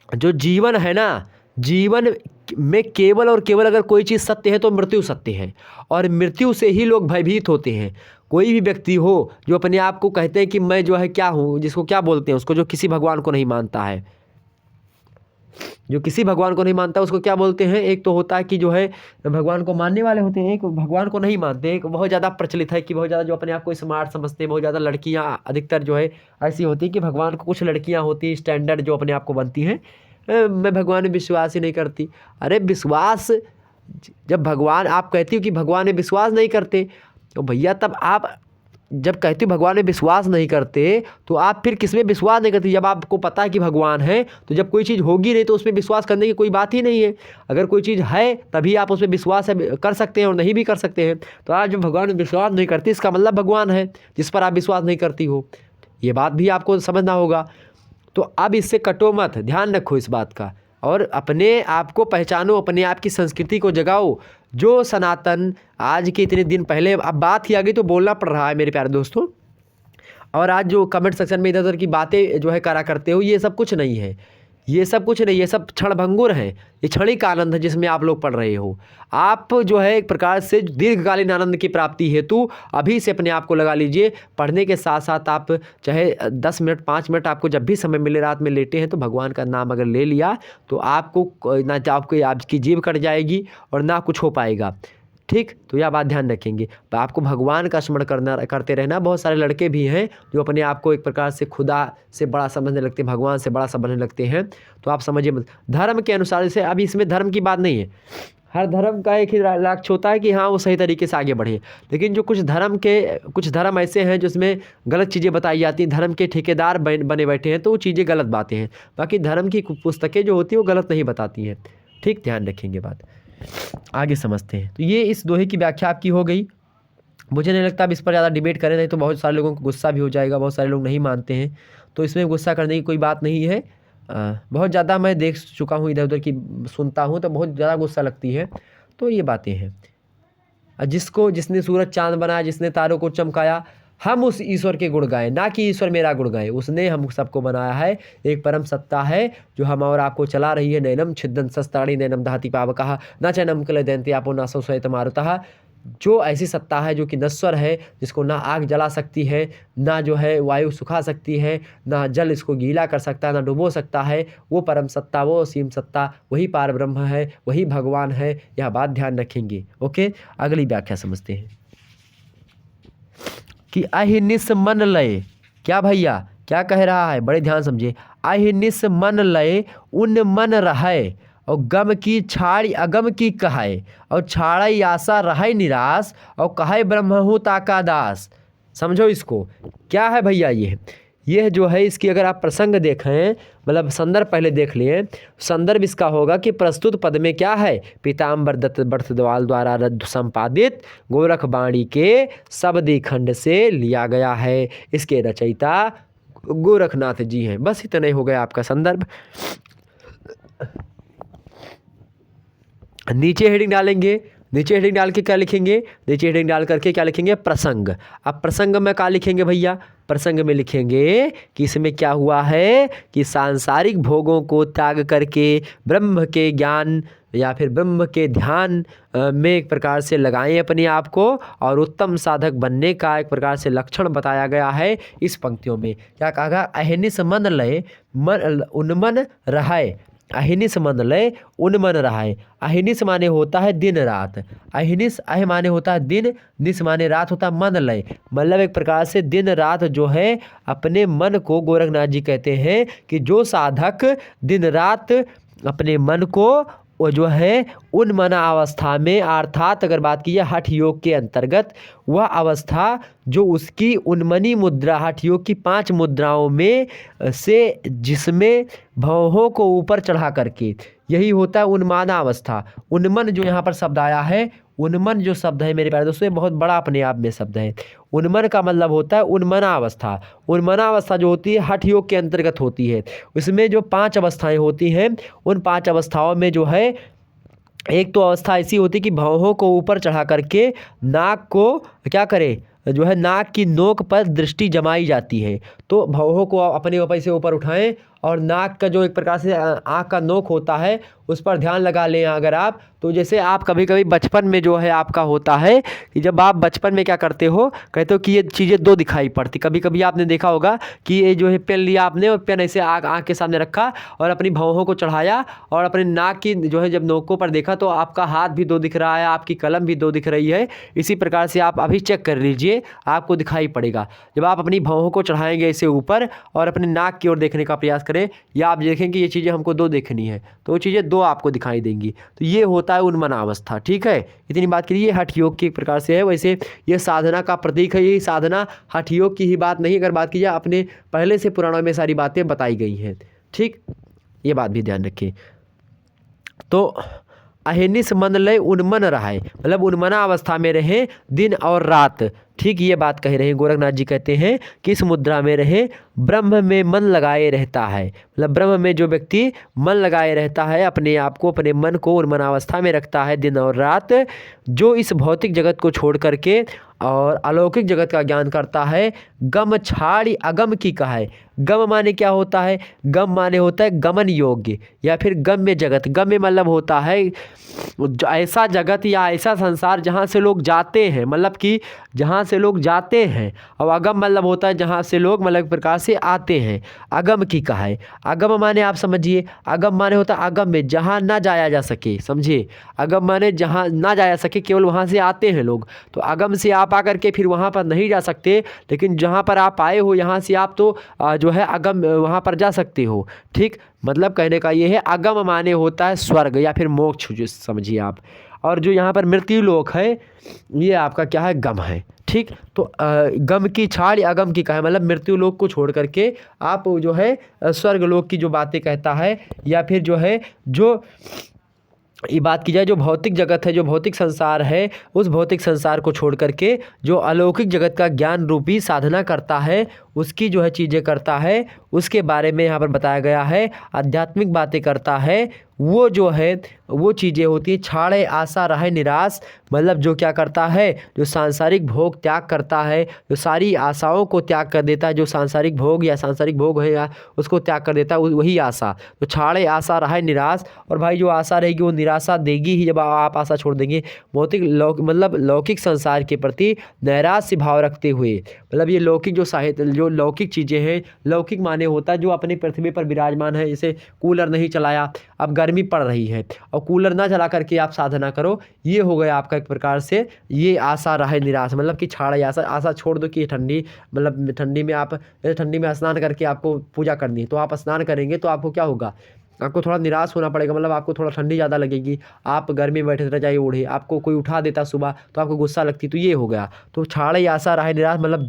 जो जीवन है ना, जीवन में केवल और केवल अगर कोई चीज़ सत्य है तो मृत्यु सत्य है, और मृत्यु से ही लोग भयभीत होते हैं। कोई भी व्यक्ति हो जो अपने आप को कहते हैं कि मैं जो है क्या हूँ, जिसको क्या बोलते हैं उसको, जो किसी भगवान को नहीं मानता है, जो किसी भगवान को नहीं मानता उसको क्या बोलते हैं। एक तो होता है कि जो है भगवान को मानने वाले होते हैं, एक भगवान को नहीं मानते। एक बहुत ज़्यादा प्रचलित है कि बहुत ज़्यादा जो अपने आप को स्मार्ट समझते हैं, बहुत ज़्यादा लड़कियां अधिकतर जो है ऐसी होती है कि भगवान को, कुछ लड़कियां होती हैं स्टैंडर्ड जो अपने आप को बनती हैं, मैं भगवान में विश्वास ही नहीं करती। अरे विश्वास, जब भगवान, आप कहती हो कि भगवान में विश्वास नहीं करते, तो भैया तब आप जब कहते हो भगवान में विश्वास नहीं करते तो आप फिर किस में विश्वास नहीं करते। जब आपको पता है कि भगवान है तो जब कोई चीज़ होगी नहीं तो उसमें विश्वास करने की कोई बात ही नहीं है। अगर कोई चीज़ है तभी आप उसमें विश्वास कर सकते हैं और नहीं भी कर सकते हैं। तो आप जब भगवान में विश्वास नहीं करते इसका मतलब भगवान है जिस पर आप विश्वास नहीं करती हो, ये बात भी आपको समझना होगा। तो अब इससे कटो मत, ध्यान रखो इस बात का, और अपने आप को पहचानो, अपने आप की संस्कृति को जगाओ। जो सनातन आज के इतने दिन पहले, अब बात ही आ गई तो बोलना पड़ रहा है मेरे प्यारे दोस्तों। और आज जो कमेंट सेक्शन में इधर उधर की बातें जो है करा करते हो, ये सब कुछ नहीं है, ये सब कुछ नहीं, ये सब क्षणभंगुर है, ये क्षणिक आनंद है जिसमें आप लोग पढ़ रहे हो। आप जो है एक प्रकार से दीर्घकालीन आनंद की प्राप्ति हेतु अभी से अपने आप को लगा लीजिए। पढ़ने के साथ साथ आप चाहे 10 मिनट 5 मिनट आपको जब भी समय मिले, रात में लेटे हैं तो भगवान का नाम अगर ले लिया तो आपको ना आपकी जीभ कट जाएगी और ना कुछ हो पाएगा। ठीक, तो यह बात ध्यान रखेंगे। तो आपको भगवान का स्मरण करते रहना। बहुत सारे लड़के भी हैं जो अपने आप को एक प्रकार से खुदा से बड़ा समझने लगते हैं, भगवान से बड़ा समझने लगते हैं। तो आप समझिए धर्म के अनुसार, जैसे अभी इसमें धर्म की बात नहीं है, हर धर्म का एक ही लक्ष्य होता है कि हाँ वो सही तरीके से आगे बढ़े। लेकिन जो कुछ धर्म ऐसे हैं जिसमें गलत चीज़ें बताई जाती हैं, धर्म के ठेकेदार बने बैठे हैं, तो वो चीज़ें गलत बातें हैं। बाकी धर्म की पुस्तकें जो होती हैं वो गलत नहीं बताती हैं। ठीक, ध्यान रखेंगे बात। आगे समझते हैं। तो ये इस दोहे की व्याख्या आपकी हो गई। मुझे नहीं लगता अब इस पर ज़्यादा डिबेट करें, नहीं तो बहुत सारे लोगों को गुस्सा भी हो जाएगा, बहुत सारे लोग नहीं मानते हैं, तो इसमें गुस्सा करने की कोई बात नहीं है। बहुत ज़्यादा मैं देख चुका हूँ, इधर उधर की सुनता हूँ तो बहुत ज़्यादा गुस्सा लगती है। तो ये बातें हैं। जिसने सूरज चाँद बनाया, जिसने तारों को चमकाया, हम उस ईश्वर के गुण गाएं, ना कि ईश्वर मेरा गुण गाए। उसने हम सबको बनाया है, एक परम सत्ता है जो हम और आपको चला रही है। नैनम छिदन सस्ताड़ी नैनम दहति पावकः न चैनम कले दयन्ति आपो न सौ स्वयं मारुतः। जो ऐसी सत्ता है जो कि नश्वर है, जिसको ना आग जला सकती है, ना जो है वायु सुखा सकती है, ना जल इसको गीला कर सकता है, ना डुबो सकता है, वो परम सत्ता, वो असीम सत्ता, वही पार ब्रह्म है, वही भगवान है। यह बात ध्यान रखेंगे। ओके, अगली व्याख्या समझते हैं कि अहिनिस मन लय। क्या भैया, क्या कह रहा है, बड़े ध्यान समझिए। अहिनिस मन लय उन मन रहे, और गम की छाड़ी अगम की कहाय, और छाड़ई आशा रहे निराश, और कहे ब्रह्म हूँ ताका दास। समझो इसको, क्या है भैया ये जो है, इसकी अगर आप प्रसंग देखें, मतलब संदर्भ पहले देख लें। संदर्भ इसका होगा कि प्रस्तुत पद में क्या है, पीताम्बर दत्त बर्थद्वाल द्वारा रद्द संपादित गोरख बाणी के शब्दी खंड से लिया गया है। इसके रचयिता गोरखनाथ जी हैं। बस इतना ही हो गया आपका संदर्भ। नीचे हेडिंग डालेंगे, नीचे हेडिंग डाल के क्या लिखेंगे, नीचे हेडिंग डाल करके क्या लिखेंगे, प्रसंग। अब प्रसंग में क्या लिखेंगे भैया, प्रसंग में लिखेंगे कि इसमें क्या हुआ है कि सांसारिक भोगों को त्याग करके ब्रह्म के ज्ञान या फिर ब्रह्म के ध्यान में एक प्रकार से लगाएं अपने आप को, और उत्तम साधक बनने का एक प्रकार से लक्षण बताया गया है इस पंक्तियों में। क्या कहा, अहिनिस मन लय उन्मन रहाय, अहिनिस मन लय उन्मन रहाय। अहिनिस माने होता है दिन रात, अहिनिस अह माने होता है दिन, निस माने रात होता है मन लय, मतलब एक प्रकार से दिन रात जो है अपने मन को, गोरखनाथ जी कहते हैं कि जो साधक दिन रात अपने मन को वो जो है उन्मना अवस्था में, अर्थात अगर बात की जाए हठ योग के अंतर्गत, वह अवस्था जो उसकी उन्मनी मुद्रा, हठ योग की 5 मुद्राओं में से जिसमें भवों को ऊपर चढ़ा करके, यही होता है उन्माना अवस्था। उन्मन जो यहाँ पर शब्द आया है, उन्मन जो शब्द है मेरे प्यारे दोस्तों, ये बहुत बड़ा अपने आप में शब्द है। उन्मन का मतलब होता है उन्मना अवस्था। उन्मना अवस्था जो होती है हठ योग के अंतर्गत होती है। इसमें जो 5 अवस्थाएं होती हैं, उन 5 अवस्थाओं में जो है, एक तो अवस्था ऐसी होती है कि भौहों को ऊपर चढ़ा करके नाक को क्या करे, जो है नाक की नोक पर दृष्टि जमाई जाती है। तो भौहों को अपने ऊपर से ऊपर उठाएं, और नाक का जो एक प्रकार से आँख का नोक होता है उस पर ध्यान लगा लें अगर आप। तो जैसे आप कभी कभी बचपन में जो है आपका होता है कि जब आप बचपन में क्या करते हो, कहते हो कि ये चीज़ें 2 दिखाई पड़ती। कभी कभी आपने देखा होगा कि ये जो है पेन लिया आपने, और पेन ऐसे आँख के सामने रखा और अपनी भौहों को चढ़ाया, और अपने नाक की जो है जब नोकों पर देखा तो आपका हाथ भी 2 दिख रहा है, आपकी कलम भी 2 दिख रही है। इसी प्रकार से आप अभी चेक कर लीजिए, आपको दिखाई पड़ेगा। जब आप अपनी भौहों को चढ़ाएंगे ऐसे ऊपर और अपने नाक की ओर देखने का प्रयास करें, या आप देखें कि ये चीज़ें हमको 2 देखनी है, तो वो चीज़ें 2 आपको दिखाई देंगी। तो ये होता है उन्मना अवस्था। ठीक है, इतनी बात करिए। हठ योग की एक प्रकार से है, वैसे ये साधना का प्रतीक है। यही साधना हठ योग की ही बात नहीं, अगर बात की जाए अपने पहले से पुराणों में सारी बातें बताई गई हैं। ठीक, ये बात भी ध्यान रखिए। तो अहिनिस मन लय उन्मन रहाय, मतलब उन्मना अवस्था में रहे दिन और रात। ठीक, ये बात कह रहे हैं गोरखनाथ जी, कहते हैं कि इस मुद्रा में रहे, ब्रह्म में मन लगाए रहता है। मतलब ब्रह्म में जो व्यक्ति मन लगाए रहता है, अपने आप को, अपने मन को उन्मना अवस्था में रखता है दिन और रात, जो इस भौतिक जगत को छोड़ करके और अलौकिक जगत का ज्ञान करता है। गम छाड़ी अगम की कहाय। गम माने क्या होता है? गम माने होता है गमन योग्य या फिर गम्य जगत। गम्य मतलब होता है ऐसा जगत या ऐसा संसार जहाँ से लोग जाते हैं, मतलब कि जहाँ से लोग जाते हैं। और अगम मतलब होता है जहाँ से लोग मतलब प्रकार से आते हैं। अगम की कहाय। अगम माने आप समझिए, अगम माने होता है अगम में जहाँ ना जाया जा सके, समझिए। अगम माने जहाँ ना जाया सके, केवल वहाँ से आते हैं लोग। तो अगम से आप आकर के फिर वहाँ पर नहीं जा सकते, लेकिन जहाँ पर आप आए हो यहाँ से आप तो जो है अगम वहाँ पर जा सकते हो। ठीक, मतलब कहने का ये है अगम माने होता है स्वर्ग या फिर मोक्ष, जो समझिए आप। और जो यहाँ पर मृत्यु लोक है ये आपका क्या है? गम है। ठीक, तो गम की छाड़ या अगम की कहा है, मतलब मृत्यु लोक को छोड़ करके आप जो है स्वर्ग लोक की जो बातें कहता है, या फिर जो है जो ये बात की जाए जो भौतिक जगत है, जो भौतिक संसार है, उस भौतिक संसार को छोड़ करके जो अलौकिक जगत का ज्ञान रूपी साधना करता है, उसकी जो है चीज़ें करता है, उसके बारे में यहाँ पर बताया गया है। आध्यात्मिक बातें करता है, वो जो है वो चीज़ें होती है छाड़े आशा रहे निराश, मतलब जो क्या करता है? जो सांसारिक भोग त्याग करता है, जो सारी आशाओं को त्याग कर देता है, जो सांसारिक भोग या सांसारिक भोग है या उसको त्याग कर देता है, वही आशा। तो छाड़े आशा रहे निराश, और भाई जो आशा रहेगी वो निराशा देगी ही जब आप आशा छोड़ देंगे। भौतिक मतलब लौकिक संसार के प्रति नैराश्य भाव रखते हुए, मतलब ये लौकिक जो साहित्य जो लौकिक चीज़ें हैं, लौकिक माने होता है जो अपनी पृथ्वी पर विराजमान है। जैसे कूलर नहीं चलाया, अब गर्मी पड़ रही है और कूलर ना चला करके आप साधना करो, ये हो गया आपका एक प्रकार से ये आशा रहे निराश, मतलब कि छाड़ आशा। आशा छोड़ दो कि ठंडी, मतलब ठंडी में आप ठंडी में स्नान करके आपको पूजा करनी है, तो आप स्नान करेंगे तो आपको क्या होगा? आपको थोड़ा निराश होना पड़ेगा, मतलब आपको थोड़ा ठंडी ज़्यादा लगेगी। आप गर्मी में बैठे रजाई ओढ़े, आपको कोई उठा देता सुबह तो आपको गुस्सा लगती, तो ये हो गया। तो छाड़ आशा रहे निराश, मतलब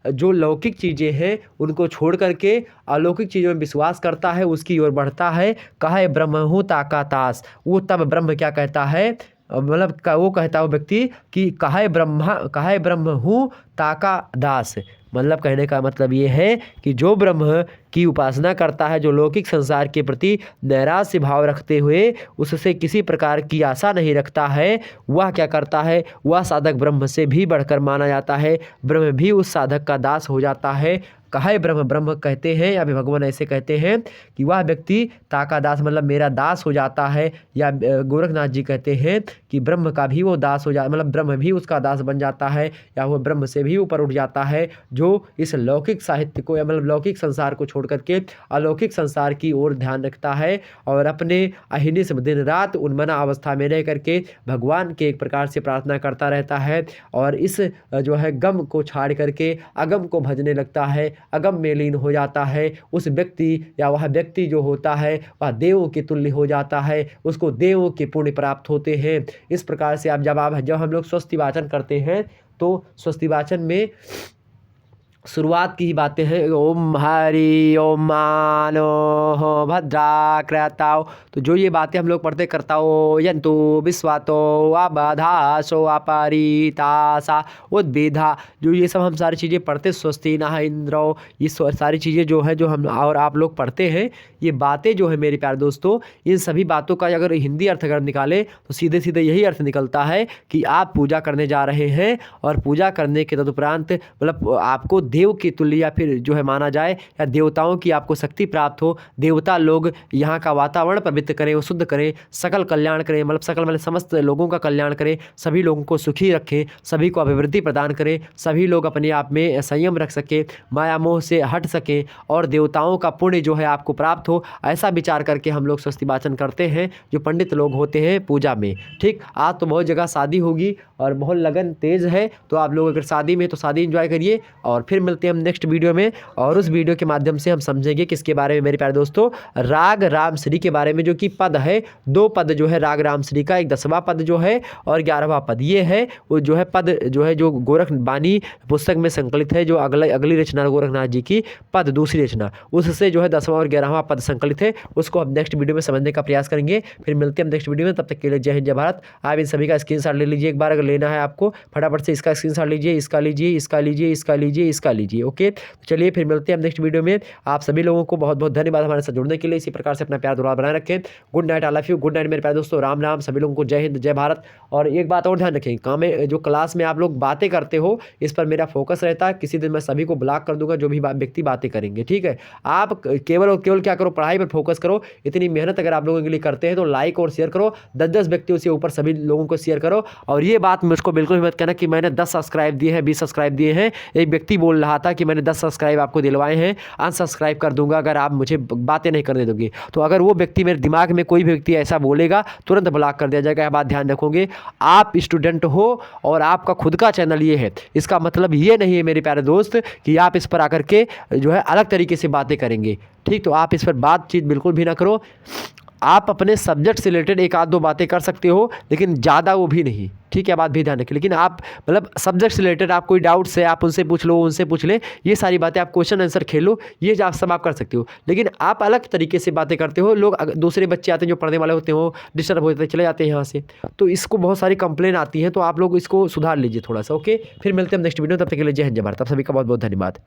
जो लौकिक चीज़ें हैं उनको छोड़ करके अलौकिक चीज़ों में विश्वास करता है, उसकी ओर बढ़ता है। कहे ब्रह्म हूँ ताका तास, वो तब ब्रह्म क्या कहता है? मतलब वो कहता है व्यक्ति कि कहे ब्रह्म हूँ ताका दास, मतलब कहने का मतलब ये है कि जो ब्रह्म की उपासना करता है, जो लौकिक संसार के प्रति नैराश्य भाव रखते हुए उससे किसी प्रकार की आशा नहीं रखता है, वह क्या करता है? वह साधक ब्रह्म से भी बढ़कर माना जाता है, ब्रह्म भी उस साधक का दास हो जाता है। कहे ब्रह्म, ब्रह्म कहते हैं या भगवान ऐसे कहते हैं कि वह व्यक्ति ताका दास, मतलब मेरा दास हो जाता है। या गोरखनाथ जी कहते हैं कि ब्रह्म का भी वो दास हो जाता, मतलब ब्रह्म भी उसका दास बन जाता है, या वो ब्रह्म से भी ऊपर उठ जाता है, जो इस लौकिक साहित्य को या मतलब लौकिक संसार को छोड़ करके अलौकिक संसार की ओर ध्यान रखता है, और अपने अहिनिस दिन रात उन्मना अवस्था में रह करके भगवान के एक प्रकार से प्रार्थना करता रहता है, और इस जो है गम को छाड़ करके अगम को भजने लगता है, अगम में लीन हो जाता है। उस व्यक्ति या वह व्यक्ति जो होता है वह देवों के तुल्य हो जाता है, उसको देवों के पुण्य प्राप्त होते हैं। इस प्रकार से आप जब हम लोग स्वस्ति वाचन करते हैं तो स्वस्ति वाचन में शुरुआत की ही बातें हैं, ओम हरि ओम मानो भद्राकृताओ। तो जो ये बातें हम लोग पढ़ते करताओ यंतु विश्वातो अबाधासो अपरितासा उद्भिदा, जो ये सब हम सारी चीज़ें पढ़ते, स्वस्ति नः इंद्रो, ये सारी चीज़ें जो है जो हम और आप लोग पढ़ते हैं, ये बातें जो है मेरे प्यारे दोस्तों, इन सभी बातों का अगर हिंदी अर्थ अगर निकालें तो सीधे सीधे यही अर्थ निकलता है कि आप पूजा करने जा रहे हैं, और पूजा करने के तदुपरांत मतलब आपको देव के तुल्य या फिर जो है माना जाए, या देवताओं की आपको शक्ति प्राप्त हो, देवता लोग यहाँ का वातावरण पवित्र करें, वो शुद्ध करें, सकल कल्याण करें, मतलब सकल मतलब समस्त लोगों का कल्याण करें, सभी लोगों को सुखी रखें, सभी को अभिवृद्धि प्रदान करें, सभी लोग अपने आप में संयम रख सकें, माया मोह से हट सकें, और देवताओं का पुण्य जो है आपको प्राप्त हो, ऐसा विचार करके हम लोग स्वस्ति वाचन करते हैं, जो पंडित लोग होते हैं पूजा में। ठीक, आज तो बहुत जगह शादी होगी और बहुत लगन तेज है, तो आप लोग अगर शादी में तो शादी एंजॉय करिए, और फिर मिलते हैं हम नेक्स्ट वीडियो में, और उस वीडियो के माध्यम से हम समझेंगे किसके बारे में मेरे प्यारे दोस्तों, राग राम श्री के बारे में, जो कि पद है, 2 पद जो है राग राम श्री का, एक 10वां पद जो है और 11वां पद, ये है वो जो है पद जो है जो गोरख बानी पुस्तक में संकलित है, जो अगली रचना गोरखनाथ जी की पद दूसरी रचना, उससे जो है 10वां और 11वां पद संकलित है, उसको हम नेक्स्ट वीडियो में समझने का प्रयास करेंगे। फिर मिलते हैं हम नेक्स्ट वीडियो में, तब तक के लिए जय हिंद जय भारत। आप इन सभी का स्क्रीनशॉट ले लीजिए एक बार, अगर लेना है आपको फटाफट से इसका स्क्रीनशॉट लीजिए, इसका लीजिए, इसका लीजिए, इसका लीजिए, इसका उसका लीजिए। ओके, चलिए फिर मिलते हैं हम नेक्स्ट वीडियो में। आप सभी लोगों को बहुत बहुत धन्यवाद हमारे साथ जुड़ने के लिए। इसी प्रकार से अपना प्यार दुलार बनाए रखें। Good night, I love you. Good night मेरे प्यारे दोस्तों, राम राम। सभी लोगों को जय हिंद, जय भारत। और एक बात और ध्यान रखें, काम में जो क्लास में आप लोग बातें करते हो इस पर मेरा फोकस रहता है। किसी दिन मैं सभी को ब्लॉक कर दूंगा जो भी व्यक्ति बातें करेंगे, ठीक है। आप केवल और केवल क्या करो, पढ़ाई पर फोकस करो। इतनी मेहनत अगर आप लोगों के लिए करते हैं तो लाइक और शेयर करो, 10-10 व्यक्तियों से ऊपर सभी लोगों को शेयर करो। और ये बात मुझको बिल्कुल भी मत कहना कि मैंने 10 सब्सक्राइब दिए हैं, 20 सब्सक्राइब दिए हैं। एक व्यक्ति बोल रहा था कि मैंने 10 सब्सक्राइब आपको दिलवाए हैं, अनसब्सक्राइब कर दूंगा अगर आप मुझे बातें नहीं करने दोगे। तो अगर वो व्यक्ति, मेरे दिमाग में कोई भी व्यक्ति ऐसा बोलेगा तुरंत ब्लॉक कर दिया जाएगा। यह बात ध्यान रखोगे। आप स्टूडेंट हो और आपका खुद का चैनल ये है, इसका मतलब ये नहीं है मेरे प्यारे दोस्त कि आप इस पर आकर के जो है अलग तरीके से बातें करेंगे, ठीक। तो आप इस पर बातचीत बिल्कुल भी ना करो। आप अपने सब्जेक्ट से रिलेटेड एक आध दो बातें कर सकते हो, लेकिन ज़्यादा वो भी नहीं, ठीक है। बात भी ध्यान रखें। लेकिन आप मतलब सब्जेक्ट से रिलेटेड आप कोई डाउट्स है आप उनसे पूछ लो, उनसे पूछ ले, ये सारी बातें आप क्वेश्चन आंसर खेलो, ये सब आप कर सकते हो। लेकिन आप अलग तरीके से बातें करते हो, लोग दूसरे बच्चे आते हैं जो पढ़ने वाले होते हो, डिस्टर्ब हो जाते हैं, चले जाते हैं यहाँ से। तो इसको बहुत सारी कंप्लेन आती है, तो आप लोग इसको सुधार लीजिए थोड़ा सा। ओके, फिर मिलते हैं नेक्स्ट वीडियो। तब तक के लिए जय हिंद, जय भारत। आप सभी का बहुत बहुत धन्यवाद।